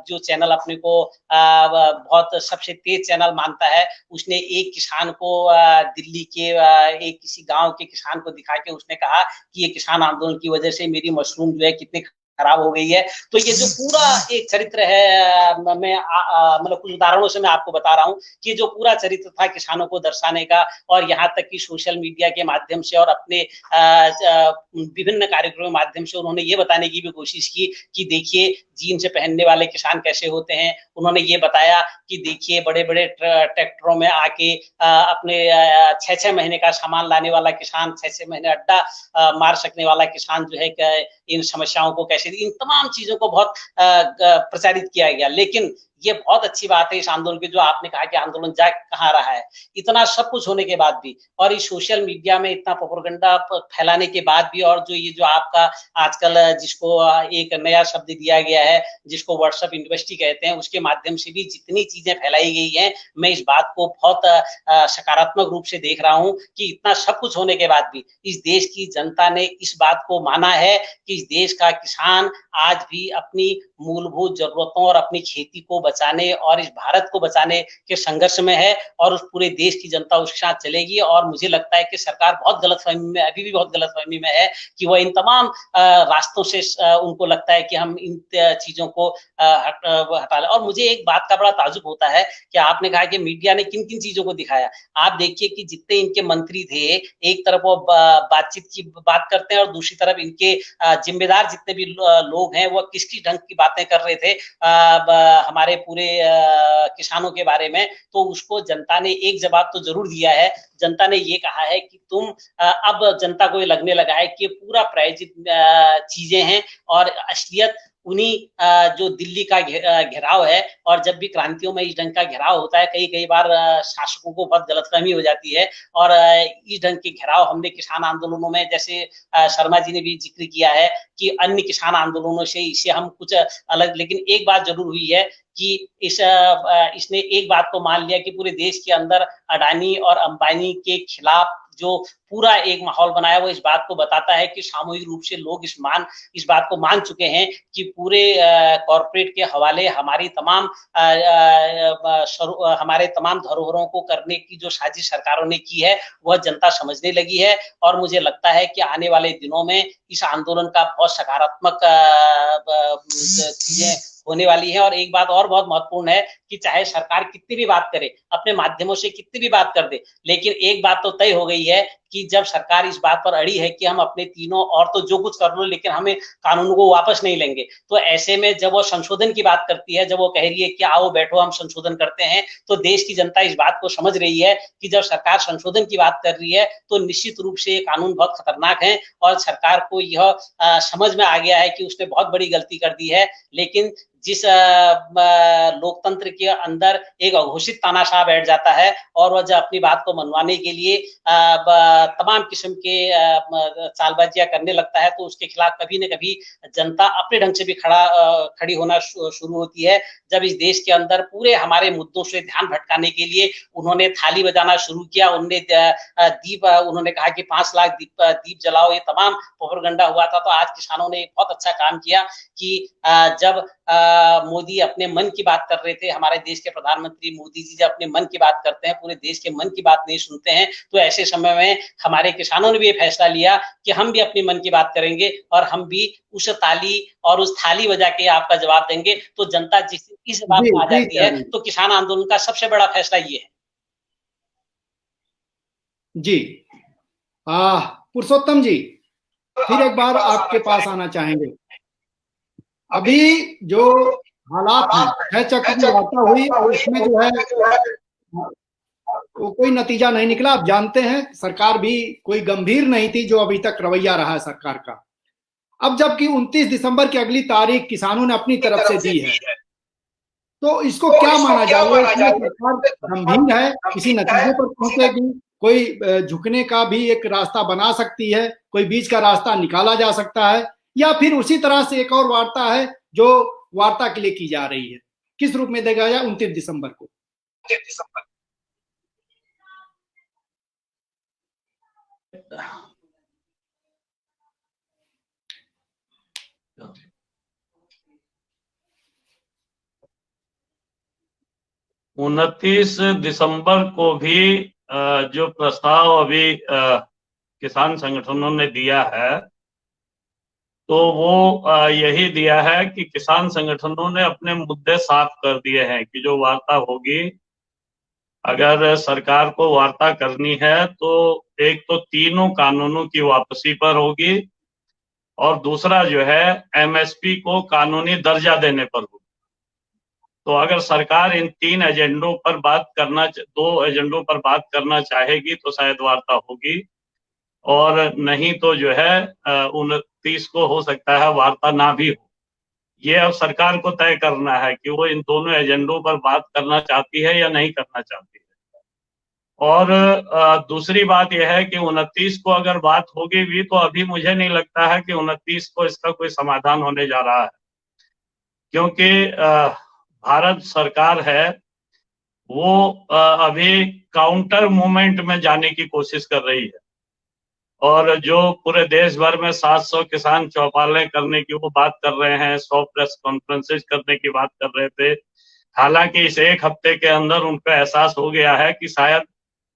जो चैनल अपने को बहुत सबसे तेज चैनल मानता है, उसने एक किसान को दिल्ली के एक किसी गांव के किसान को दिखा के उसने कहा कि ये किसान आंदोलन की वजह से मेरी मशरूम जो है कितने खराब हो गई है। तो ये जो पूरा एक चरित्र है, मैं मतलब कुछ उदाहरणों से मैं आपको बता रहा हूँ कि जो पूरा चरित्र था किसानों को दर्शाने का, और यहाँ तक कि सोशल मीडिया के माध्यम से और अपने विभिन्न कार्यक्रमों के माध्यम से उन्होंने ये बताने की भी कोशिश की कि देखिए जीन्स पहनने वाले किसान कैसे होते हैं। उन्होंने ये बताया कि देखिए बड़े-बड़े ट्रैक्टरों में आके अपने 6-6 महीने का सामान लाने वाला किसान, 6-6 महीने अड्डा मार सकने वाला किसान जो है इन समस्याओं को कैसे, इन तमाम चीजों को बहुत प्रचारित किया गया। लेकिन ये बहुत अच्छी बात है इस आंदोलन की, जो आपने कहा कि आंदोलन जा कहाँ रहा है। इतना सब कुछ होने के बाद भी, और इस सोशल मीडिया में इतना प्रोपेगेंडा फैलाने के बाद भी, और जो ये जो आपका आजकल जिसको एक नया शब्द दिया गया है जिसको व्हाट्सएप यूनिवर्सिटी कहते हैं, उसके माध्यम से भी जितनी चीजें फैलाई गई हैं, मैं इस बात को बहुत सकारात्मक रूप से देख रहा हूं कि इतना सब कुछ होने के बाद भी इस देश की जनता ने इस बात को माना है कि इस देश का किसान आज भी अपनी मूलभूत जरूरतों और अपनी खेती को बचाने और इस भारत को बचाने के संघर्ष में है, और उस पूरे देश की जनता उसके साथ चलेगी। और मुझे लगता है कि सरकार बहुत गलतफहमी में, अभी भी बहुत गलतफहमी में है कि वह इन तमाम रास्तों से उनको लगता है कि हम इन चीजों को हटा लें। और मुझे एक बात का बड़ा ताज्जुब होता है कि आपने कहा कि मीडिया ने किन किन चीजों को दिखाया। आप देखिए कि जितने इनके मंत्री थे, एक तरफ वो बातचीत की बात करते हैं और दूसरी तरफ इनके जिम्मेदार जितने भी लोग हैं वो किस किस ढंग की बातें कर रहे थे हमारे पूरे किसानों के बारे में। तो उसको जनता ने एक जवाब तो जरूर दिया है। जनता ने ये कहा है कि तुम अब जनता को ये लगने लगा है कि पूरा प्रायोजित चीजें हैं, और असलियत उन्हीं जो दिल्ली का घेराव है। और जब भी क्रांतियों में इस ढंग का घेराव होता है, कई बार शासकों को बहुत गलतफहमी हो जाती है, और इस ढंग के घेराव हमने किसान आंदोलनों में, जैसे शर्मा जी ने भी जिक्र किया है कि अन्य किसान आंदोलनों से इसे हम कुछ अलग, लेकिन एक बात जरूर हुई है कि इसने एक बात को मान लिया कि पूरे देश के अंदर अडानी और अंबानी के खिलाफ जो पूरा एक माहौल बनाया, वो इस बात को बताता है कि सामूहिक रूप से लोग इस बात को मान चुके हैं कि पूरे कॉर्पोरेट के हवाले हमारे तमाम धरोहरों को करने की जो साजिश सरकारों ने की है, वह जनता समझने लगी है। और मुझे लगता है कि आने वाले दिनों में इस आंदोलन का बहुत सकारात्मक चीजें होने वाली है। और एक बात और बहुत महत्वपूर्ण है कि चाहे सरकार कितनी भी बात करे, अपने माध्यमों से कितनी भी बात कर दे, लेकिन एक बात तो तय हो गई है कि जब सरकार इस बात पर अड़ी है कि हम अपने तीनों और तो जो कुछ कर लो, लेकिन हमें कानून को वापस नहीं लेंगे, तो ऐसे में जब वो संशोधन की बात करती है, जब वो कह रही है कि आओ बैठो हम संशोधन करते हैं, तो देश की जनता इस बात को समझ रही है कि जब सरकार संशोधन की बात कर रही है तो निश्चित रूप से ये कानून बहुत खतरनाक है। और सरकार को यह समझ में आ गया है कि उसने बहुत बड़ी गलती कर दी है। लेकिन जिस लोकतंत्र के अंदर एक अघोषित तानाशाह बैठ जाता है और वह जब अपनी बात को मनवाने के लिए तमाम किस्म के चालबाजियां करने लगता है, तो उसके खिलाफ कभी न कभी जनता अपने ढंग से भी खड़ी होना शुरू होती है। जब इस देश के अंदर पूरे हमारे मुद्दों से ध्यान भटकाने के लिए उन्होंने थाली बजाना शुरू किया, उन्होंने कहा कि 5 लाख दीप जलाओ, ये तमाम प्रोपेगेंडा हुआ था। तो आज किसानों ने बहुत अच्छा काम किया कि जब मोदी अपने मन की बात कर रहे थे, हमारे देश के प्रधानमंत्री मोदी जी जब अपने मन की बात करते हैं, पूरे देश के मन की बात नहीं सुनते हैं, तो ऐसे समय में हमारे किसानों ने भी ये फैसला लिया कि हम भी अपने मन की बात करेंगे और हम भी उस ताली और उस थाली बजा के आपका जवाब देंगे। तो जनता इस बात में आ जाती है, तो किसान आंदोलन का सबसे बड़ा फैसला ये है। जी पुरुषोत्तम जी, फिर एक बार आपके पास आना चाहेंगे। अभी जो हालात हैं, 6 चक्र की वार्ता हुई, उसमें जो है वो कोई नतीजा नहीं निकला। आप जानते हैं सरकार भी कोई गंभीर नहीं थी, जो अभी तक रवैया रहा है सरकार का। अब जबकि 29 दिसंबर की अगली तारीख किसानों ने अपनी तरफ से दी है, तो इसको क्या माना जाए? सरकार गंभीर है, किसी नतीजे पर पहुंचेगी, कोई झुकने का भी एक रास्ता बना सकती है, कोई बीच का रास्ता निकाला जा सकता है, या फिर उसी तरह से एक और वार्ता है जो वार्ता के लिए की जा रही है? किस रूप में देखा जाए 29 दिसंबर को? 29 दिसंबर को भी जो प्रस्ताव अभी किसान संगठनों ने दिया है, तो वो यही दिया है कि किसान संगठनों ने अपने मुद्दे साफ कर दिए हैं कि जो वार्ता होगी, अगर सरकार को वार्ता करनी है तो एक तो तीनों कानूनों की वापसी पर होगी और दूसरा जो है एमएसपी को कानूनी दर्जा देने पर होगी। तो अगर सरकार इन तीन एजेंडों पर दो एजेंडों पर बात करना चाहेगी तो शायद वार्ता होगी, और नहीं तो जो है 29 को हो सकता है वार्ता ना भी हो। ये अब सरकार को तय करना है कि वो इन दोनों एजेंडों पर बात करना चाहती है या नहीं करना चाहती है। और दूसरी बात यह है कि 29 को अगर बात होगी भी तो अभी मुझे नहीं लगता है कि 29 को इसका कोई समाधान होने जा रहा है, क्योंकि भारत सरकार है वो अभी काउंटर मूवमेंट में जाने की कोशिश कर रही है, और जो पूरे देश भर में 700 किसान चौपालें करने की वो बात कर रहे हैं, 100 प्रेस कॉन्फ्रेंसेज करने की बात कर रहे थे। हालांकि इस एक हफ्ते के अंदर उनको एहसास हो गया है कि शायद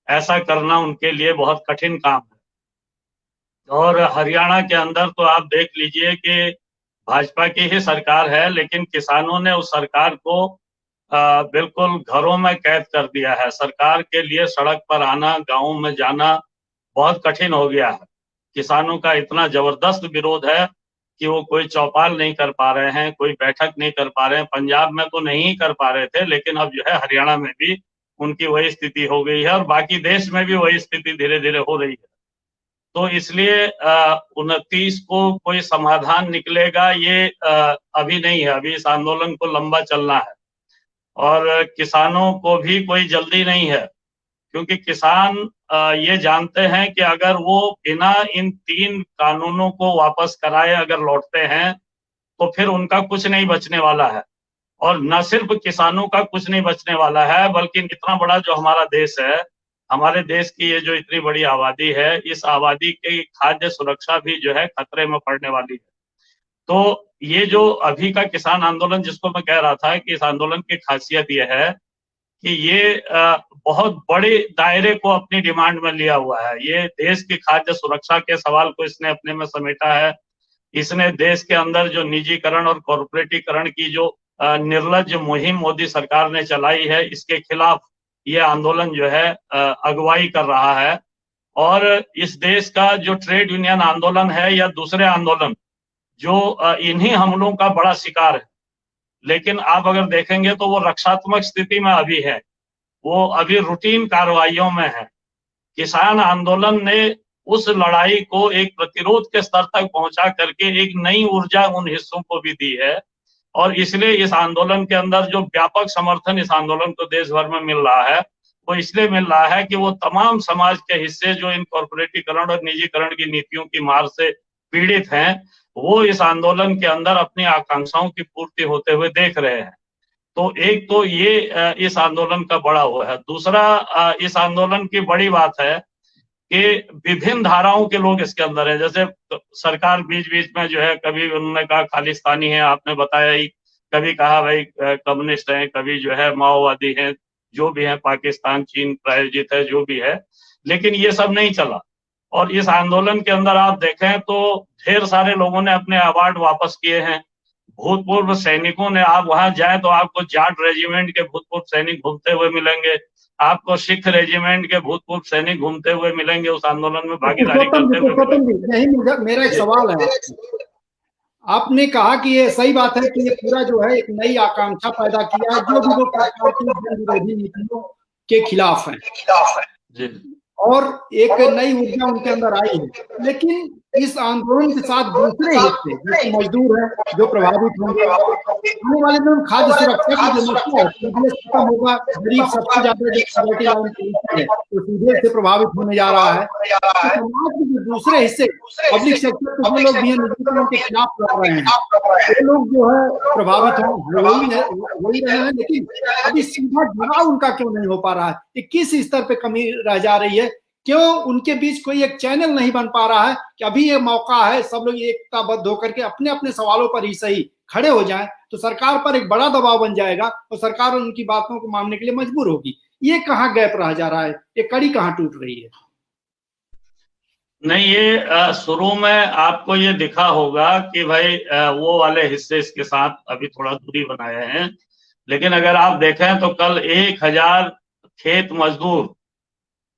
ऐसा करना उनके लिए बहुत कठिन काम है। और हरियाणा के अंदर तो आप देख लीजिए कि भाजपा की ही सरकार है, लेकिन किसानों ने उस सरकार को बिल्कुल घरों में कैद कर दिया है। सरकार के लिए सड़क पर आना, गाँव में जाना बहुत कठिन हो गया है। किसानों का इतना जबरदस्त विरोध है कि वो कोई चौपाल नहीं कर पा रहे हैं, कोई बैठक नहीं कर पा रहे हैं। पंजाब में तो नहीं कर पा रहे थे, लेकिन अब जो है हरियाणा में भी उनकी वही स्थिति हो गई है और बाकी देश में भी वही स्थिति धीरे धीरे हो रही है। तो इसलिए 29 को कोई समाधान निकलेगा ये अभी नहीं है। अभी इस आंदोलन को लंबा चलना है और किसानों को भी कोई जल्दी नहीं है, क्योंकि किसान ये जानते हैं कि अगर वो बिना इन 3 कानूनों को वापस कराए अगर लौटते हैं तो फिर उनका कुछ नहीं बचने वाला है। और न सिर्फ किसानों का कुछ नहीं बचने वाला है, बल्कि इतना बड़ा जो हमारा देश है, हमारे देश की ये जो इतनी बड़ी आबादी है, इस आबादी की खाद्य सुरक्षा भी जो है खतरे में पड़ने वाली है। तो ये जो अभी का किसान आंदोलन जिसको मैं कह रहा था कि इस आंदोलन की खासियत ये है कि ये बहुत बड़े दायरे को अपनी डिमांड में लिया हुआ है। ये देश की खाद्य सुरक्षा के सवाल को इसने अपने में समेटा है। इसने देश के अंदर जो निजीकरण और कॉर्पोरेटीकरण की जो निर्लज्ज मुहिम मोदी सरकार ने चलाई है, इसके खिलाफ ये आंदोलन जो है अगुवाई कर रहा है। और इस देश का जो ट्रेड यूनियन आंदोलन है या दूसरे आंदोलन जो इन्हीं हमलों का बड़ा शिकार है, लेकिन आप अगर देखेंगे तो वो रक्षात्मक स्थिति में अभी है, वो अभी रूटीन कार्रवाइयों में है। किसान आंदोलन ने उस लड़ाई को एक प्रतिरोध के स्तर तक पहुंचा करके एक नई ऊर्जा उन हिस्सों को भी दी है, और इसलिए इस आंदोलन के अंदर जो व्यापक समर्थन इस आंदोलन को देश भर में मिल रहा है, वो इसलिए मिल रहा है कि वो तमाम समाज के हिस्से जो इन कॉर्पोरेटीकरण और निजीकरण की नीतियों की मार से पीड़ित हैं, वो इस आंदोलन के अंदर अपनी आकांक्षाओं की पूर्ति होते हुए देख रहे हैं। तो एक तो ये इस आंदोलन का बड़ा वो है। दूसरा, इस आंदोलन की बड़ी बात है कि विभिन्न धाराओं के लोग इसके अंदर है। जैसे सरकार बीच बीच में जो है, कभी उन्होंने कहा खालिस्तानी है, आपने बताया ही, कभी कहा भाई कम्युनिस्ट है, कभी जो है माओवादी है, जो भी है, पाकिस्तान चीन प्रायोजित है, जो भी है, लेकिन ये सब नहीं चला। और इस आंदोलन के अंदर आप देखें तो ढेर सारे लोगों ने अपने अवार्ड वापस किए हैं। भूतपूर्व सैनिकों ने, आप वहां जाएं तो आपको जाट रेजिमेंट के भूतपूर्व सैनिक घूमते हुए मिलेंगे, आपको सिख रेजिमेंट के भूतपूर्व सैनिक घूमते हुए मिलेंगे, उस आंदोलन में भागीदारी करते हुए। यही मेरा एक सवाल है। आपने कहा कि ये सही बात है कि ये पूरा जो है एक नई आकांक्षा पैदा किया है जो भी लोग सरकार की विरोधी नीतियों के खिलाफ है, और एक नई ऊर्जा उनके अंदर आई है। लेकिन इस आंदोलन के साथ दूसरे हिस्से जैसे मजदूर हैं जो प्रभावित होंगे, आने वाले दिन खाद्य सुरक्षा की जो मसला है सीधे खत्म होगा। गरीब सबसे ज्यादा जो पॉवर्टी लाइन के नीचे है तो सीधे से प्रभावित होने जा रहा है। तो समाज के जो दूसरे हिस्से पब्लिक सेक्टर के जो लोग भी हैं निजीकरण के खिलाफ लड़ रहे हैं, वो लोग जो है प्रभावित वही रहे हैं, लेकिन अभी सीधा जुड़ाव उनका क्यों नहीं हो पा रहा है? ये किस स्तर पे कमी रह जा रही है? क्यों उनके बीच कोई एक चैनल नहीं बन पा रहा है कि अभी ये मौका है सब लोग एकताबद्ध होकर के अपने अपने सवालों पर ही सही खड़े हो जाएं, तो सरकार पर एक बड़ा दबाव बन जाएगा और सरकार उनकी बातों को मानने के लिए मजबूर होगी। ये कहाँ गैप रह जा रहा है? ये कड़ी कहाँ टूट रही है? नहीं, ये शुरू में आपको ये दिखा होगा कि भाई वो वाले हिस्से इसके साथ अभी थोड़ा दूरी बनाए हैं, लेकिन अगर आप देखें तो कल 1000 खेत मजदूर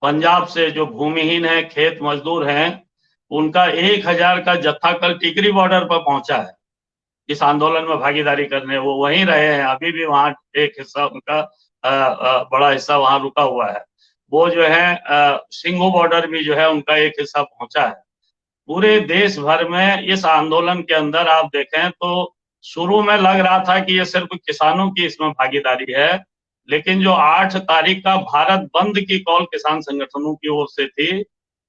पंजाब से जो भूमिहीन है, खेत मजदूर हैं, उनका 1000 का जत्था कल टिकरी बॉर्डर पर पहुंचा है इस आंदोलन में भागीदारी करने। वो वहीं रहे हैं, अभी भी वहां एक हिस्सा उनका बड़ा हिस्सा वहां रुका हुआ है। वो जो है सिंघू बॉर्डर भी जो है उनका एक हिस्सा पहुंचा है। पूरे देश भर में इस आंदोलन के अंदर आप देखें तो शुरू में लग रहा था कि ये सिर्फ किसानों की इसमें भागीदारी है, लेकिन जो 8 तारीख का भारत बंद की कॉल किसान संगठनों की ओर से थी,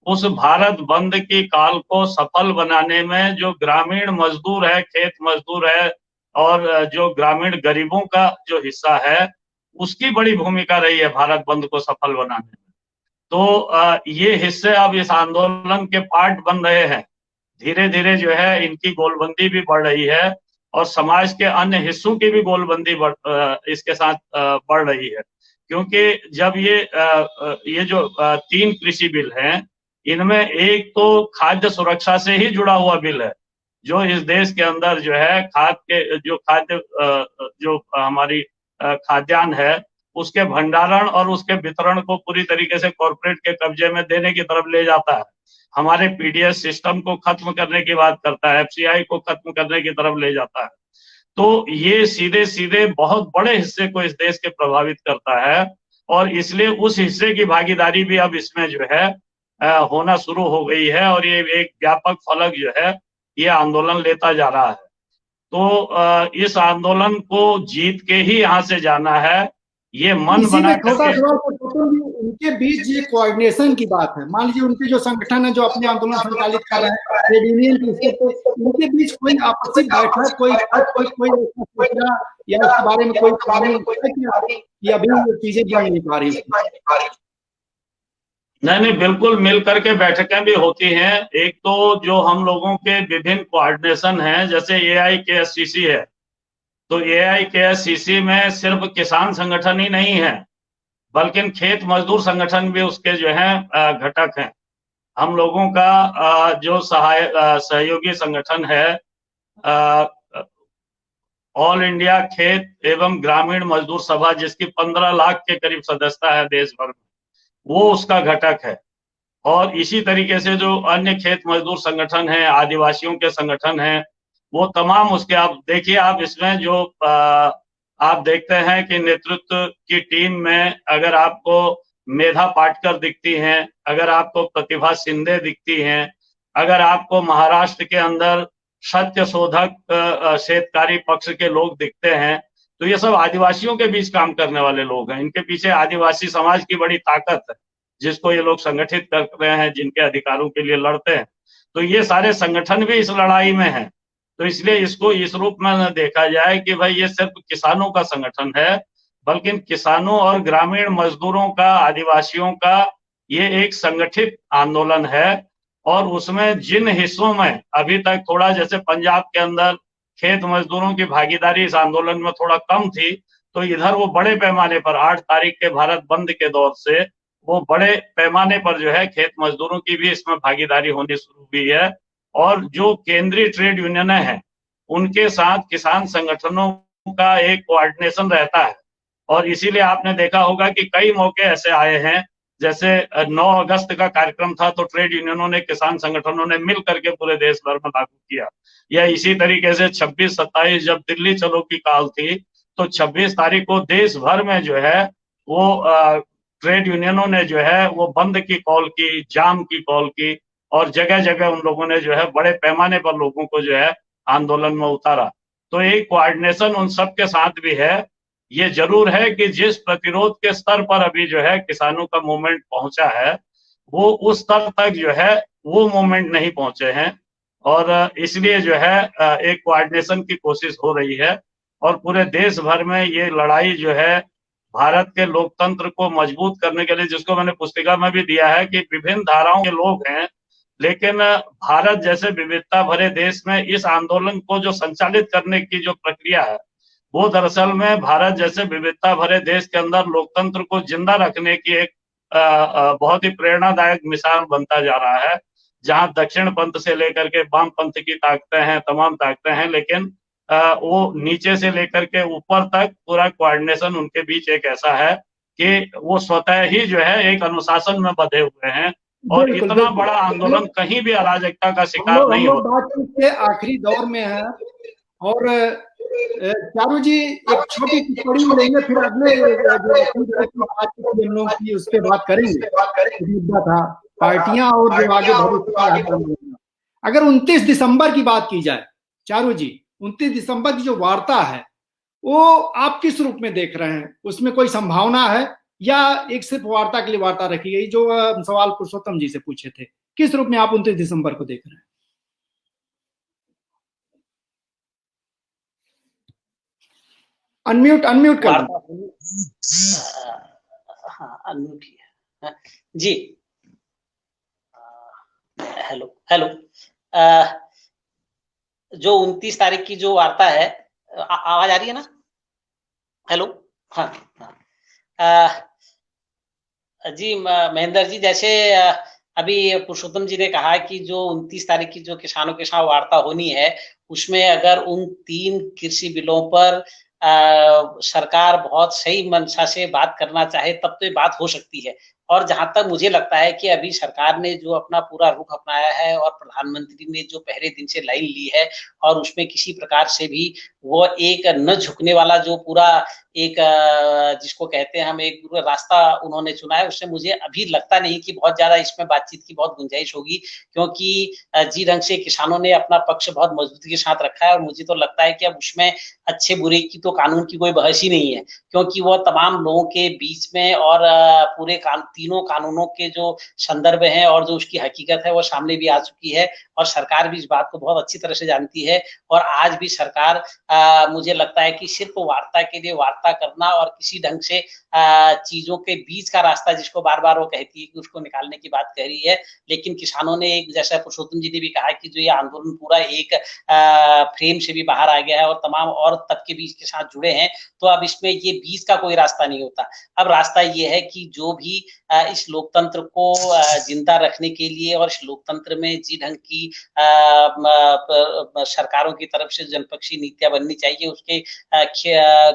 उस भारत बंद की कॉल को सफल बनाने में जो ग्रामीण मजदूर है, खेत मजदूर है और जो ग्रामीण गरीबों का जो हिस्सा है, उसकी बड़ी भूमिका रही है भारत बंद को सफल बनाने में। तो ये हिस्से अब इस आंदोलन के पार्ट बन रहे हैं। धीरे धीरे जो है इनकी गोलबंदी भी बढ़ रही है और समाज के अन्य हिस्सों की भी गोलबंदी इसके साथ बढ़ रही है, क्योंकि जब ये जो 3 कृषि बिल हैं, इनमें एक तो खाद्य सुरक्षा से ही जुड़ा हुआ बिल है, जो इस देश के अंदर जो है जो हमारी खाद्यान्न है, उसके भंडारण और उसके वितरण को पूरी तरीके से कॉर्पोरेट के कब्जे में देने की तरफ ले जाता है। हमारे पीडीएस सिस्टम को खत्म करने की बात करता है, एफसीआई को खत्म करने की तरफ ले जाता है। तो ये सीधे सीधे बहुत बड़े हिस्से को इस देश के प्रभावित करता है और इसलिए उस हिस्से की भागीदारी भी अब इसमें जो है होना शुरू हो गई है और ये एक व्यापक फलक जो है ये आंदोलन लेता जा रहा है। तो इस आंदोलन को जीत के ही यहाँ से जाना है, ये मन बना करके। उनके बीच ये कोऑर्डिनेशन की बात है। मान लीजिए उनके जो संगठन है जो अपने आंदोलन संचालित कर रहे हैं, ट्रेड यूनियन के स्तर पे, उनके बीच कोई आपसी बैठक, कोई या इसके बारे में कोई प्लानिंग या अभी चीजें बढ़ नहीं पा रही? नहीं, बिल्कुल मिल करके बैठकें भी होती हैं। एक तो जो हम लोगों के विभिन्न कोऑर्डिनेशन हैं, जैसे AIKSCC है, तो AIKSCC में सिर्फ किसान संगठन ही नहीं है, बल्कि खेत मजदूर संगठन भी उसके जो है घटक हैं। हम लोगों का जो सहयोगी संगठन है, ऑल इंडिया खेत एवं ग्रामीण मजदूर सभा, जिसकी 15 लाख के करीब सदस्यता है देश भर में, वो उसका घटक है। और इसी तरीके से जो अन्य खेत मजदूर संगठन हैं, आदिवासियों के संगठन हैं, वो तमाम उसके, आप देखिए, आप इसमें जो आप देखते हैं कि नेतृत्व की टीम में अगर आपको मेधा पाटकर दिखती हैं, अगर आपको प्रतिभा शिंदे दिखती हैं, अगर आपको महाराष्ट्र के अंदर सत्य शोधक शेतकारी पक्ष के लोग दिखते हैं, तो ये सब आदिवासियों के बीच काम करने वाले लोग हैं। इनके पीछे आदिवासी समाज की बड़ी ताकत है, जिसको ये लोग संगठित कर रहे हैं, जिनके अधिकारों के लिए लड़ते हैं। तो ये सारे संगठन भी इस लड़ाई में हैं। तो इसलिए इसको इस रूप में न देखा जाए कि भाई ये सिर्फ किसानों का संगठन है, बल्कि किसानों और ग्रामीण मजदूरों का, आदिवासियों का ये एक संगठित आंदोलन है। और उसमें जिन हिस्सों में अभी तक थोड़ा, जैसे पंजाब के अंदर खेत मजदूरों की भागीदारी इस आंदोलन में थोड़ा कम थी, तो इधर वो बड़े पैमाने पर 8 तारीख के भारत बंद के दौर से वो बड़े पैमाने पर जो है खेत मजदूरों की भी इसमें भागीदारी होनी शुरू हुई है। और जो केंद्रीय ट्रेड यूनियन है, उनके साथ किसान संगठनों का एक कोऑर्डिनेशन रहता है। और इसीलिए आपने देखा होगा कि कई मौके ऐसे आए हैं, जैसे 9 अगस्त का कार्यक्रम था, तो ट्रेड यूनियनों ने, किसान संगठनों ने मिल करके पूरे देश भर में लागू किया। या इसी तरीके से 26-27 जब दिल्ली चलो की कॉल थी, तो 26 तारीख को देश भर में जो है वो ट्रेड यूनियनों ने जो है वो बंद की कॉल की, जाम की कॉल की, और जगह जगह उन लोगों ने जो है बड़े पैमाने पर लोगों को जो है आंदोलन में उतारा। तो एक कोऑर्डिनेशन उन सब के साथ भी है। ये जरूर है कि जिस प्रतिरोध के स्तर पर अभी जो है किसानों का मूवमेंट पहुंचा है, वो उस स्तर तक जो है वो मूवमेंट नहीं पहुंचे हैं। और इसलिए जो है एक कोऑर्डिनेशन की कोशिश हो रही है। और पूरे देश भर में ये लड़ाई जो है भारत के लोकतंत्र को मजबूत करने के लिए, जिसको मैंने पुस्तिका में भी दिया है कि विभिन्न धाराओं के लोग हैं, लेकिन भारत जैसे विविधता भरे देश में इस आंदोलन को जो संचालित करने की जो प्रक्रिया है, वो दरअसल में भारत जैसे विविधता भरे देश के अंदर लोकतंत्र को जिंदा रखने की एक बहुत ही प्रेरणादायक मिसाल बनता जा रहा है। जहां दक्षिण पंथ से लेकर के वाम पंथ की ताकतें हैं, तमाम ताकतें हैं, लेकिन वो नीचे से लेकर के ऊपर तक पूरा कोऑर्डिनेशन उनके बीच एक ऐसा है कि वो स्वतः ही जो है एक अनुशासन में बंधे हुए हैं और इतना बड़ा आंदोलन कहीं भी अराजकता का शिकार नहीं हम लोग होता। बातचीत के आखिरी दौर में है और चारू जी एक छोटी टिप्पणी लेंगे, फिर अगले जो बातचीत हम लोग की उस पर बात करेंगे। मुद्दा था पार्टियां और जो आगे भविष्य। अगर 29 दिसंबर की बात की जाए चारू जी, 29 दिसंबर की जो वार्ता है वो आप किस रूप में देख रहे हैं? उसमें कोई संभावना है या एक सिर्फ वार्ता के लिए वार्ता रखी गई? जो सवाल पुरुषोत्तम जी से पूछे थे, किस रूप में आप 29 दिसंबर को देख रहे हैं? अनम्यूट कर अनम्यूट किया जी। हेलो जो 29 तारीख की जो वार्ता है, आवाज आ रही है ना? हेलो, हाँ जी महेंद्र जी, जैसे अभी पुरुषोत्तम जी ने कहा कि जो 29 तारीख की जो किसानों के साथ वार्ता होनी है, उसमें अगर उन 3 कृषि बिलों पर सरकार बहुत सही मंशा से बात करना चाहे तब तो ये बात हो सकती है। और जहां तक मुझे लगता है कि अभी सरकार ने जो अपना पूरा रुख अपनाया है और प्रधानमंत्री ने जो पहले दिन से लाइन ली है और उसमें किसी प्रकार से भी वो एक न झुकने वाला जो पूरा एक जिसको कहते हैं हम एक पूरा रास्ता उन्होंने चुना है, उससे मुझे अभी लगता नहीं कि बहुत ज्यादा इसमें बातचीत की बहुत गुंजाइश होगी, क्योंकि जी ढंग से किसानों ने अपना पक्ष बहुत मजबूती के साथ रखा है और मुझे तो लगता है कि अब उसमें अच्छे बुरे की तो कानून की कोई बहस ही नहीं है, क्योंकि वो तमाम लोगों के बीच में और पूरे तीनों कानूनों के जो संदर्भ हैं और जो उसकी हकीकत है वो सामने भी आ चुकी है और सरकार भी इस बात को बहुत अच्छी तरह से जानती है। और आज भी सरकार मुझे लगता है कि सिर्फ वार्ता के लिए वार्ता करना और किसी ढंग से चीजों के बीच का रास्ता जिसको बार बार वो कहती है कि उसको निकालने की बात कह रही है, लेकिन किसानों ने एक, जैसा पुरुषोत्तम जी ने भी कहा कि जो ये आंदोलन पूरा एक फ्रेम से भी बाहर आ गया है और तमाम और तबके भी इसके साथ जुड़े हैं, तो अब इसमें ये बीच का कोई रास्ता नहीं होता। अब रास्ता ये है कि जो भी इस लोकतंत्र को जिंदा रखने के लिए और इस लोकतंत्र में जी ढंग की सरकारों की तरफ से जनपक्षी नीतियां बननी चाहिए, उसके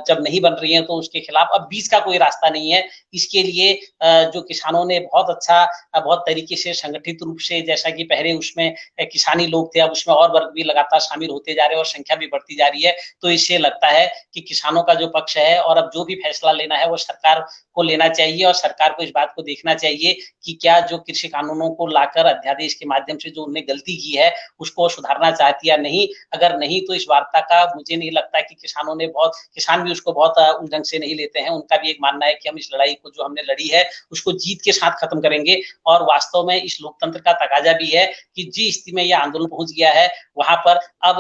जब नहीं बन रही हैं तो उसके खिलाफ अब बीच का कोई रास्ता नहीं है। इसके लिए जो किसानों ने बहुत अच्छा बहुत तरीके से संगठित रूप से, जैसा कि पहले उसमें किसानी लोग थे, अब उसमें और वर्ग भी लगातार शामिल होते जा रहे हैं और संख्या भी बढ़ती जा रही है, तो इससे लगता है कि किसानों का जो पक्ष है और अब जो भी फैसला लेना है वो सरकार को लेना चाहिए और सरकार को इस बात को देखना चाहिए कि क्या जो कृषि कानूनों को लाकर अध्यादेश के माध्यम से जो उन्होंने गलती की है उसको सुधारना चाहती या नहीं। अगर नहीं तो इस वार्ता का मुझे नहीं लगता कि किसानों ने किसान भी उसको बहुत उस ढंग से नहीं लेते हैं। उनका भी एक मानना है कि हम इस लड़ाई को जो हमने लड़ी है उसको जीत के साथ खत्म करेंगे और वास्तव में इस लोकतंत्र का तकाजा भी है कि जिस स्थिति में यह आंदोलन पहुंच गया है वहां पर अब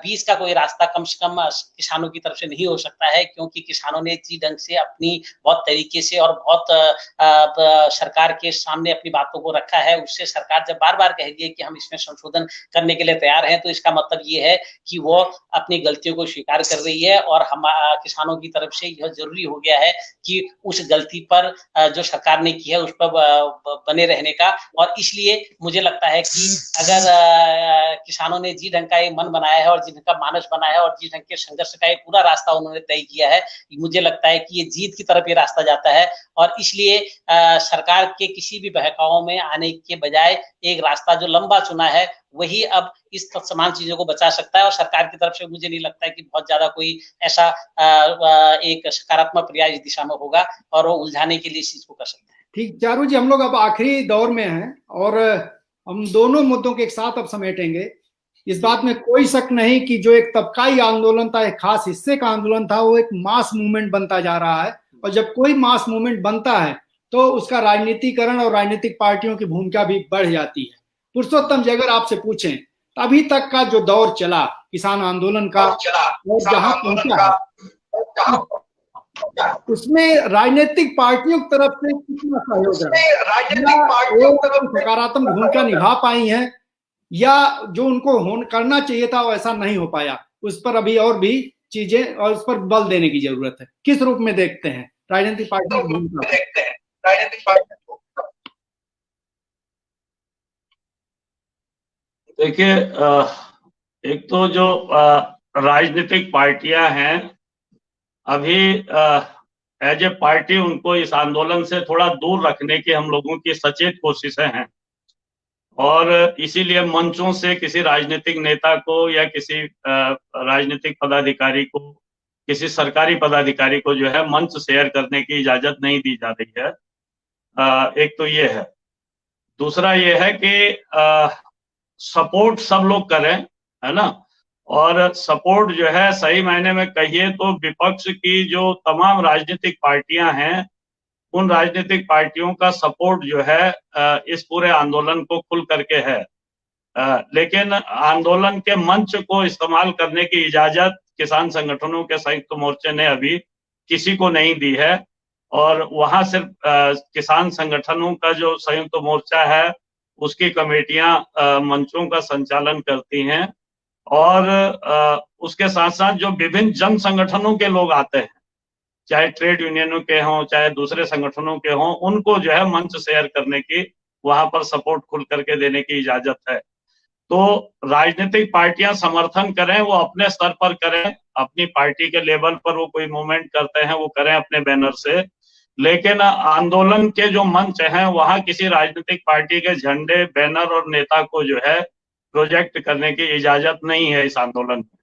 बीच का कोई रास्ता कम से कम किसानों की तरफ से नहीं हो सकता है, क्योंकि किसानों ने जी ढंग से अपनी बहुत तरीके से और बहुत सरकार के सामने अपनी बातों को रखा है। उससे सरकार जब बार बार कह रही है कि हम इसमें संशोधन करने के लिए तैयार हैं, तो इसका मतलब ये है कि वो अपनी गलतियों को स्वीकार कर रही है और हम किसानों की तरफ से यह जरूरी हो गया है कि उस गलती पर जो सरकार ने की है उस पर बने रहने का। और इसलिए मुझे लगता है कि अगर किसानों ने जी ढंग का एक मन बनाया है और जी ढंग का मानस बनाया है और जी ढंग के संघर्ष का एक पूरा रास्ता उन्होंने तय किया है, मुझे लगता है कि ये जीत की तरफ ये रास्ता जाता है। और इसलिए सरकार के किसी भी बहकावों में आने के बजाय एक रास्ता जो लंबा चुना है वही अब इस समान चीजों को बचा सकता है और सरकार की तरफ से मुझे नहीं लगता है कि बहुत ज्यादा कोई ऐसा एक सकारात्मक प्रयास इस दिशा में होगा और वो उलझाने के लिए इस चीज को कर सकते हैं। ठीक चारू जी, हम लोग अब आखिरी दौर में हैं और हम दोनों मुद्दों के एक साथ अब समेटेंगे। इस बात में कोई शक नहीं कि जो एक तबकाई आंदोलन था, एक खास हिस्से का आंदोलन था, वो एक मास मूवमेंट बनता जा रहा है और जब कोई मास मूवमेंट बनता है तो उसका राजनीतिकरण और राजनीतिक पार्टियों की भूमिका भी बढ़ जाती है। पुरुषोत्तम जी, अगर आपसे पूछें अभी तक का जो दौर चला किसान आंदोलन का और जहां पहुंचा उसमें राजनीतिक पार्टियों की तरफ से कितना सहयोग रहा, सकारात्मक भूमिका निभा पाई है या जो उनको करना चाहिए था वैसा नहीं हो पाया, उस पर अभी और भी चीजें और उस पर बल देने की जरूरत है। किस रूप में देखते हैं राजनीतिक पार्टियों की भूमिका? देखिए, एक तो जो राजनीतिक पार्टियां हैं, अभी एज ए पार्टी उनको इस आंदोलन से थोड़ा दूर रखने की हम लोगों की सचेत कोशिशें हैं, और इसीलिए मंचों से किसी राजनीतिक नेता को या किसी राजनीतिक पदाधिकारी को, किसी सरकारी पदाधिकारी को जो है मंच शेयर करने की इजाजत नहीं दी जा रही है। एक तो ये है। दूसरा ये है कि सपोर्ट सब लोग करें, है ना, और सपोर्ट जो है सही मायने में कहिए तो विपक्ष की जो तमाम राजनीतिक पार्टियां हैं, उन राजनीतिक पार्टियों का सपोर्ट जो है इस पूरे आंदोलन को खुल करके है। लेकिन आंदोलन के मंच को इस्तेमाल करने की इजाजत किसान संगठनों के संयुक्त मोर्चे ने अभी किसी को नहीं दी है, और वहां सिर्फ किसान संगठनों का जो संयुक्त मोर्चा है उसकी कमेटियां मंचों का संचालन करती हैं, और उसके साथ साथ जो विभिन्न जन संगठनों के लोग आते हैं, चाहे ट्रेड यूनियनों के हों चाहे दूसरे संगठनों के हों, उनको जो है मंच शेयर करने की, वहां पर सपोर्ट खुल करके देने की इजाजत है। तो राजनीतिक पार्टियां समर्थन करें, वो अपने स्तर पर करें, अपनी पार्टी के लेवल पर वो कोई मूवमेंट करते हैं वो करें अपने बैनर से, लेकिन आंदोलन के जो मंच हैं वहां किसी राजनीतिक पार्टी के झंडे, बैनर और नेता को जो है प्रोजेक्ट करने की इजाजत नहीं है इस आंदोलन में।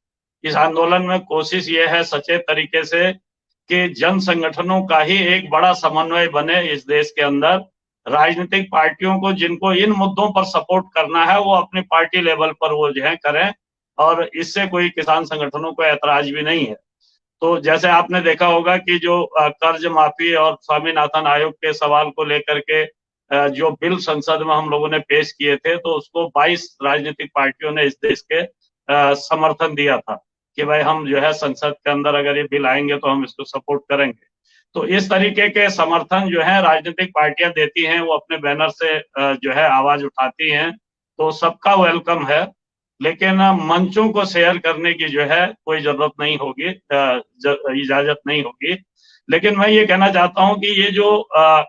इस आंदोलन में कोशिश ये है सचेत तरीके से कि जन संगठनों का ही एक बड़ा समन्वय बने इस देश के अंदर। राजनीतिक पार्टियों को जिनको इन मुद्दों पर सपोर्ट करना है वो अपनी पार्टी लेवल पर वो जो है करें, और इससे कोई किसान संगठनों को ऐतराज भी नहीं है। तो जैसे आपने देखा होगा कि जो कर्ज माफी और स्वामीनाथन आयोग के सवाल को लेकर के जो बिल संसद में हम लोगों ने पेश किए थे, तो उसको 22 राजनीतिक पार्टियों ने इस देश के समर्थन दिया था कि भाई हम जो है संसद के अंदर अगर ये बिल आएंगे तो हम इसको सपोर्ट करेंगे। तो इस तरीके के समर्थन जो है राजनीतिक पार्टियां देती हैं, वो अपने बैनर से जो है आवाज उठाती हैं, तो सबका वेलकम है। लेकिन मंचों को शेयर करने की जो है कोई जरूरत नहीं होगी, इजाजत नहीं होगी। लेकिन मैं ये कहना चाहता हूं कि ये जो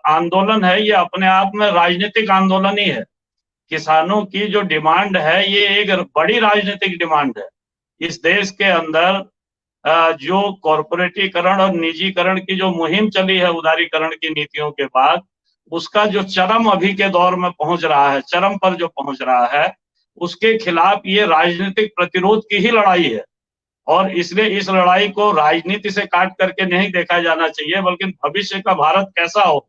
आंदोलन है ये अपने आप में राजनीतिक आंदोलन ही है। किसानों की जो डिमांड है ये एक बड़ी राजनीतिक डिमांड है। इस देश के अंदर जो कॉर्पोरेटीकरण और निजीकरण की जो मुहिम चली है उदारीकरण की नीतियों के बाद, उसका जो चरम अभी के दौर में पहुंच रहा है, चरम पर जो पहुंच रहा है, उसके खिलाफ ये राजनीतिक प्रतिरोध की ही लड़ाई है। और इसलिए इस लड़ाई को राजनीति से काट करके नहीं देखा जाना चाहिए, बल्कि भविष्य का भारत कैसा हो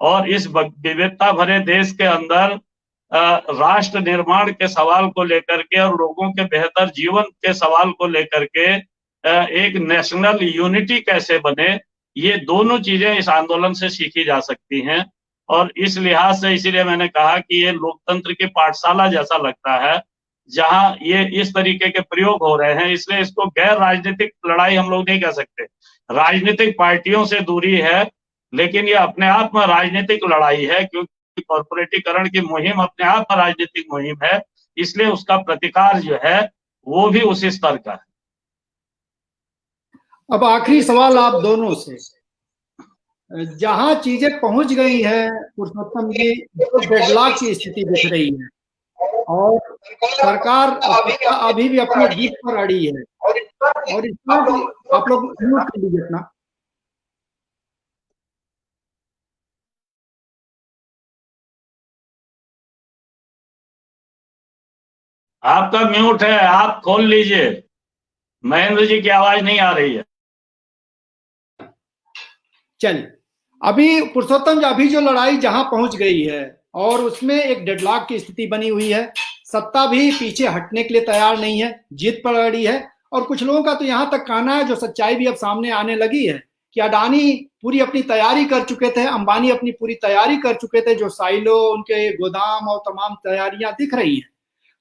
और इस विविधता भरे देश के अंदर राष्ट्र निर्माण के सवाल को लेकर के और लोगों के बेहतर जीवन के सवाल को लेकर के एक नेशनल यूनिटी कैसे बने, ये दोनों चीजें इस आंदोलन से सीखी जा सकती हैं। और इस लिहाज से इसीलिए मैंने कहा कि ये लोकतंत्र की पाठशाला जैसा लगता है, जहां ये इस तरीके के प्रयोग हो रहे हैं। इसलिए इसको गैर राजनीतिक लड़ाई हम लोग नहीं कह सकते। राजनीतिक पार्टियों से दूरी है, लेकिन ये अपने आप में राजनीतिक लड़ाई है, क्योंकि कॉर्पोरेटीकरण की मुहिम अपने आप में राजनीतिक मुहिम है। इसलिए उसका प्रतिकार जो है वो भी उसी स्तर का है। अब आखिरी सवाल आप दोनों से, जहां चीजें पहुंच गई हैं पुरुषोत्तम जी, डेडलॉक की स्थिति दिख रही है और सरकार अभी भी अपनी जीत पर अड़ी है, और इसमें आप लोग म्यूट कर लीजिए अपना। आपका म्यूट है, आप खोल लीजिए। महेंद्र जी की आवाज नहीं आ रही है। चलिए, अभी पुरुषोत्तम जी, अभी जो लड़ाई जहां पहुंच गई है और उसमें एक डेडलॉक की स्थिति बनी हुई है, सत्ता भी पीछे हटने के लिए तैयार नहीं है, जीत पर अड़ी है। और कुछ लोगों का तो यहां तक कहना है, जो सच्चाई भी अब सामने आने लगी है, कि अडानी पूरी अपनी तैयारी कर चुके थे, अंबानी अपनी पूरी तैयारी कर चुके थे, जो साइलो, उनके गोदाम और तमाम तैयारियां दिख रही है।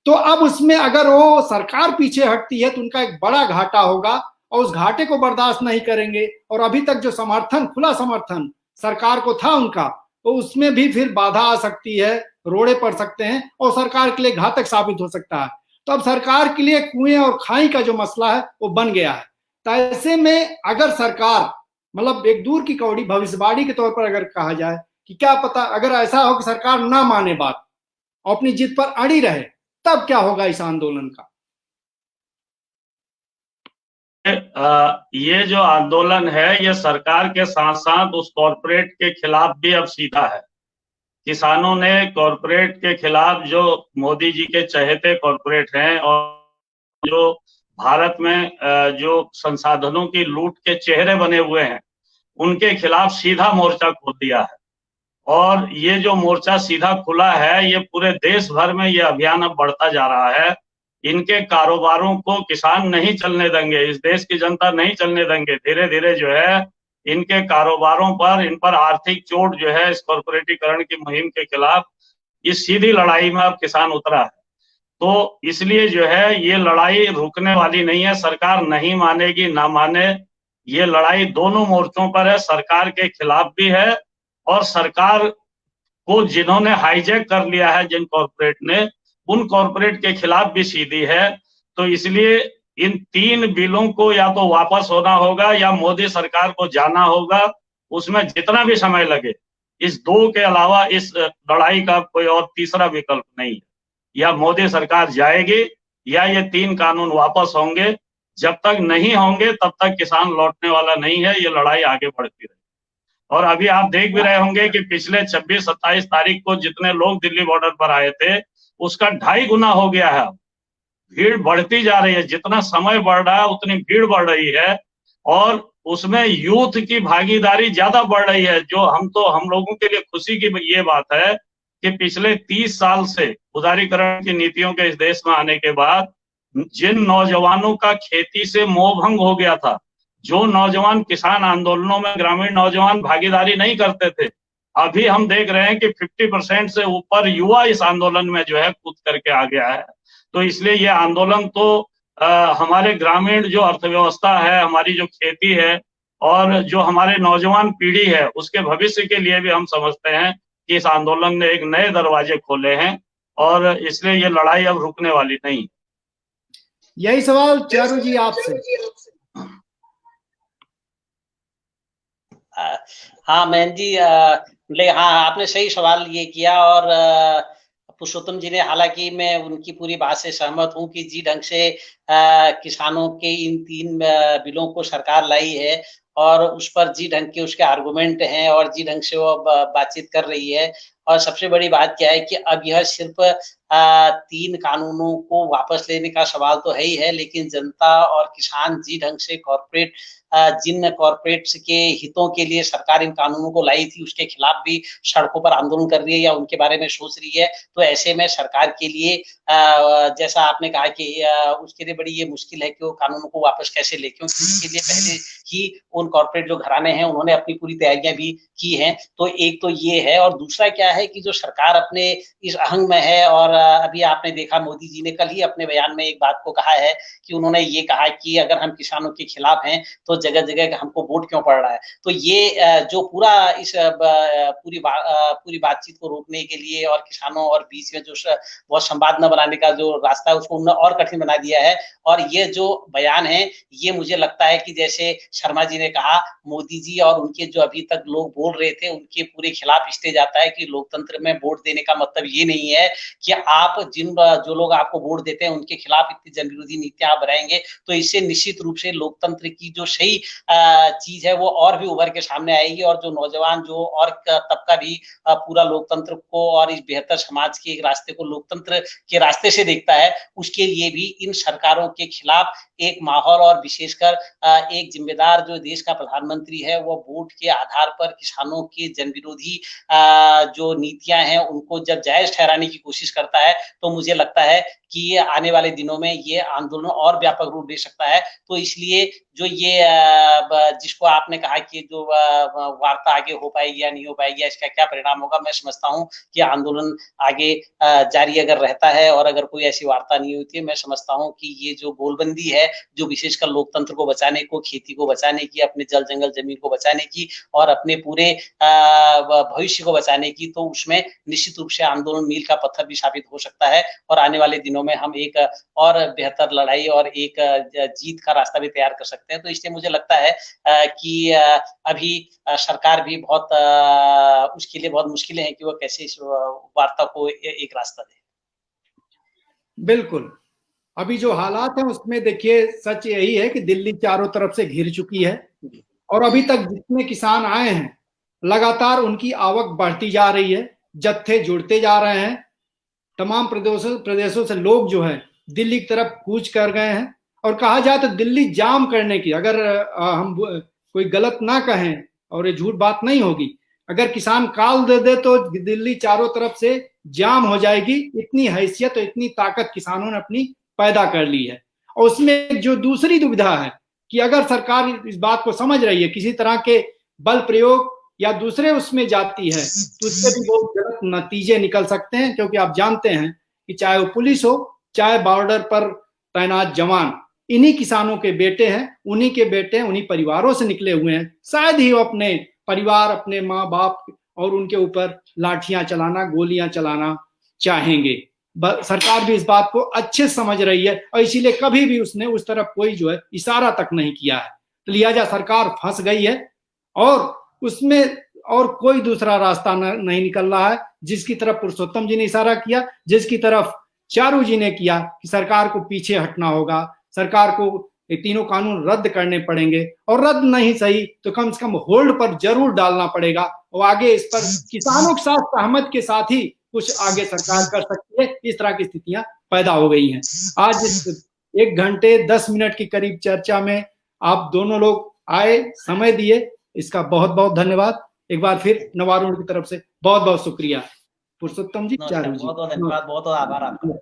तो अब उसमें अगर वो सरकार पीछे हटती है तो उनका एक बड़ा घाटा होगा, और उस घाटे को बर्दाश्त नहीं करेंगे। और अभी तक जो समर्थन, खुला समर्थन सरकार को था उनका, तो उसमें भी फिर बाधा आ सकती है, रोड़े पड़ सकते हैं और सरकार के लिए घातक साबित हो सकता है। तो अब सरकार के लिए कुएं और खाई का जो मसला है वो बन गया है। तो ऐसे में अगर सरकार, मतलब एक दूर की कौड़ी भविष्यवाणी के तौर पर अगर कहा जाए कि क्या पता अगर ऐसा हो कि सरकार ना माने बात और अपनी जीत पर अड़ी रहे, तब क्या होगा इस आंदोलन का? ये जो आंदोलन है ये सरकार के साथ साथ उस कॉरपोरेट के खिलाफ भी अब सीधा है। किसानों ने कॉरपोरेट के खिलाफ, जो मोदी जी के चहेते कॉरपोरेट हैं और जो भारत में जो संसाधनों की लूट के चेहरे बने हुए हैं, उनके खिलाफ सीधा मोर्चा खोल दिया है। और ये जो मोर्चा सीधा खुला है, ये पूरे देश भर में ये अभियान अब बढ़ता जा रहा है। इनके कारोबारों को किसान नहीं चलने देंगे, इस देश की जनता नहीं चलने देंगे। धीरे धीरे जो है इनके कारोबारों पर, इन पर आर्थिक चोट जो है इस कॉर्पोरेटीकरण की मुहिम के खिलाफ, इस सीधी लड़ाई में अब किसान उतरा है। तो इसलिए जो है ये लड़ाई रुकने वाली नहीं है। सरकार नहीं मानेगी, ना माने, ये लड़ाई दोनों मोर्चों पर है। सरकार के खिलाफ भी है और सरकार को जिन्होंने हाईजैक कर लिया है, जिन कॉर्पोरेट ने, उन कॉर्पोरेट के खिलाफ भी सीधी है। तो इसलिए इन 3 बिलों को या तो वापस होना होगा या मोदी सरकार को जाना होगा। उसमें जितना भी समय लगे, इस 2 के अलावा इस लड़ाई का कोई और तीसरा विकल्प नहीं है। या मोदी सरकार जाएगी या ये 3 कानून वापस होंगे। जब तक नहीं होंगे तब तक किसान लौटने वाला नहीं है। ये लड़ाई आगे बढ़ती रहेगी। और अभी आप देख भी रहे होंगे कि पिछले 26-27 तारीख को जितने लोग दिल्ली बॉर्डर पर आए थे, उसका 2.5 गुना हो गया है। भीड़ बढ़ती जा रही है, जितना समय बढ़ रहा है उतनी भीड़ बढ़ रही है और उसमें यूथ की भागीदारी ज्यादा बढ़ रही है। जो हम लोगों के लिए खुशी की ये बात है कि पिछले 30 साल से उदारीकरण की नीतियों के इस देश में आने के बाद जिन नौजवानों का खेती से मोह भंग हो गया था, जो नौजवान किसान आंदोलनों में, ग्रामीण नौजवान भागीदारी नहीं करते थे, अभी हम देख रहे हैं कि 50% से ऊपर युवा इस आंदोलन में जो है कूद करके आ गया है। तो इसलिए ये आंदोलन तो हमारे ग्रामीण जो अर्थव्यवस्था है, हमारी जो खेती है और जो हमारे नौजवान पीढ़ी है, उसके भविष्य के लिए भी हम समझते हैं कि इस आंदोलन ने एक नए दरवाजे खोले हैं और इसलिए ये लड़ाई अब रुकने वाली नहीं। यही सवाल चारू जी आपसे। हाँ मैन जी, हाँ आपने सही सवाल ये किया और पुरुषोत्तम जी ने, हालांकि मैं उनकी पूरी बात से सहमत हूं कि जी ढंग से किसानों के इन 3 बिलों को सरकार लाई है और उस पर जी ढंग के उसके आर्गुमेंट हैं और जी ढंग से वो बातचीत कर रही है। और सबसे बड़ी बात क्या है कि अब यह सिर्फ 3 कानूनों को वापस लेने का सवाल तो है ही है, लेकिन जनता और किसान जी ढंग से कॉर्पोरेट, जिन कॉर्पोरेट्स के हितों के लिए सरकार इन कानूनों को लाई थी, उसके खिलाफ भी सड़कों पर आंदोलन कर रही है या उनके बारे में सोच रही है। तो ऐसे में सरकार के लिए जैसा आपने कहा कि उसके लिए बड़ी ये मुश्किल है कि वो कानूनों को वापस कैसे ले, क्योंकि उसके लिए पहले ही उन कॉर्पोरेट जो घराने हैं उन्होंने अपनी पूरी तैयारियां भी की हैं। तो एक तो ये है और दूसरा क्या है कि जो सरकार अपने इस आहंग में है और अभी आपने देखा मोदी जी ने कल ही अपने बयान में एक बात को कहा है कि उन्होंने ये कहा कि अगर हम किसानों के खिलाफ हैं तो जगह जगह हमको वोट क्यों पड़ रहा है। तो ये जो पूरा इस पूरी बातचीत को रोकने के लिए और किसानों और बीच में जो बहुत संवाद न बनाने का जो रास्ता है उसको उन्होंने और कठिन बना दिया है। और ये जो बयान है ये मुझे लगता है कि जैसे शर्मा जी ने कहा, मोदी जी और उनके जो अभी तक लोग बोल रहे थे उनके पूरे खिलाफ इसलिए जाता है कि लोकतंत्र में वोट देने का मतलब ये नहीं है कि आप जो लोग आपको वोट देते हैं उनके खिलाफ इतनी जनविरोधी नीतियां आप बनाएंगे। तो इससे निश्चित रूप से लोकतंत्र की जो सही चीज है वो और भी उभर के सामने आएगी और जो नौजवान जो और तबका भी पूरा लोकतंत्र को और इस बेहतर समाज के एक रास्ते को लोकतंत्र के रास्ते से देखता है, उसके लिए भी इन सरकारों के खिलाफ एक माहौल और विशेषकर एक जिम्मेदार जो देश का प्रधानमंत्री है वो वोट के आधार पर किसानों के जनविरोधी जो नीतियां हैं उनको जब जायज ठहराने की कोशिश करता है तो मुझे लगता है कि ये आने वाले दिनों में ये आंदोलन और व्यापक रूप ले सकता है। तो इसलिए जो ये जिसको आपने कहा कि जो वार्ता आगे हो पाएगी या नहीं हो पाएगी, इसका क्या परिणाम होगा, मैं समझता हूं कि आंदोलन आगे जारी अगर रहता है और अगर कोई ऐसी वार्ता नहीं होती है, मैं समझता हूं कि ये जो गोलबंदी है जो विशेषकर लोकतंत्र को बचाने को, खेती को बचाने की, अपने जल जंगल जमीन को बचाने की और अपने पूरे भविष्य को बचाने की, तो उसमें निश्चित रूप से आंदोलन मील का पत्थर भी साबित हो सकता है और आने वाले दिनों में हम एक और बेहतर लड़ाई और एक जीत का रास्ता भी तैयार कर सकते हैं। तो इसलिए मुझे लगता है कि अभी सरकार भी उसके लिए बहुत मुश्किलें हैं कि वो कैसे इस वार्ता को एक रास्ता दे। बिल्कुल। अभी जो हालात है उसमें देखिए सच यही है कि दिल्ली चारों तरफ से घिर चुकी है और अभी तक जितने किसान आए हैं लगातार उनकी आवक बढ़ती जा रही है, जत्थे जुड़ते जा रहे हैं। तमाम प्रदेशों से लोग जो है दिल्ली की तरफ कूच कर गए हैं और कहा जाए तो दिल्ली जाम करने की, अगर हम कोई गलत ना कहें और ये झूठ बात नहीं होगी, अगर किसान काल दे दे तो दिल्ली चारों तरफ से जाम हो जाएगी। इतनी हैसियत और इतनी ताकत किसानों ने अपनी पैदा कर ली है। और उसमें जो दूसरी दुविधा है कि अगर सरकार इस बात को समझ रही है किसी तरह के बल प्रयोग या दूसरे उसमें जाती है तो उससे भी बहुत गलत नतीजे निकल सकते हैं, क्योंकि आप जानते हैं कि चाहे वो पुलिस हो चाहे बॉर्डर पर तैनात जवान इन्हीं किसानों के बेटे हैं, उन्हीं के बेटे हैं, उन्हीं परिवारों से निकले हुए हैं। शायद ही वो अपने परिवार, अपने माँ बाप और उनके ऊपर लाठियां चलाना, गोलियां चलाना चाहेंगे। सरकार भी इस बात को अच्छे समझ रही है और इसीलिए कभी भी उसने उस तरफ कोई जो है इशारा तक नहीं किया है। तो लिहाजा सरकार फंस गई है और उसमें और कोई दूसरा रास्ता नहीं निकल रहा है। जिसकी तरफ पुरुषोत्तम जी ने इशारा किया, जिसकी तरफ चारू जी ने किया कि सरकार को पीछे हटना होगा, सरकार को ये तीनों कानून रद्द करने पड़ेंगे और रद्द नहीं सही तो कम से कम होल्ड पर जरूर डालना पड़ेगा और आगे इस पर किसानों के साथ सहमत के साथ ही कुछ आगे सरकार कर सकती है। इस तरह की स्थितियां पैदा हो गई हैं। आज 1 घंटे 10 मिनट की करीब चर्चा में आप दोनों लोग आए, समय दिए, इसका बहुत बहुत धन्यवाद। एक बार फिर नवारुण की तरफ से बहुत बहुत शुक्रिया। पुरुषोत्तम जी, चारू जी, बहुत बहुत धन्यवाद, बहुत बहुत आभार आपका।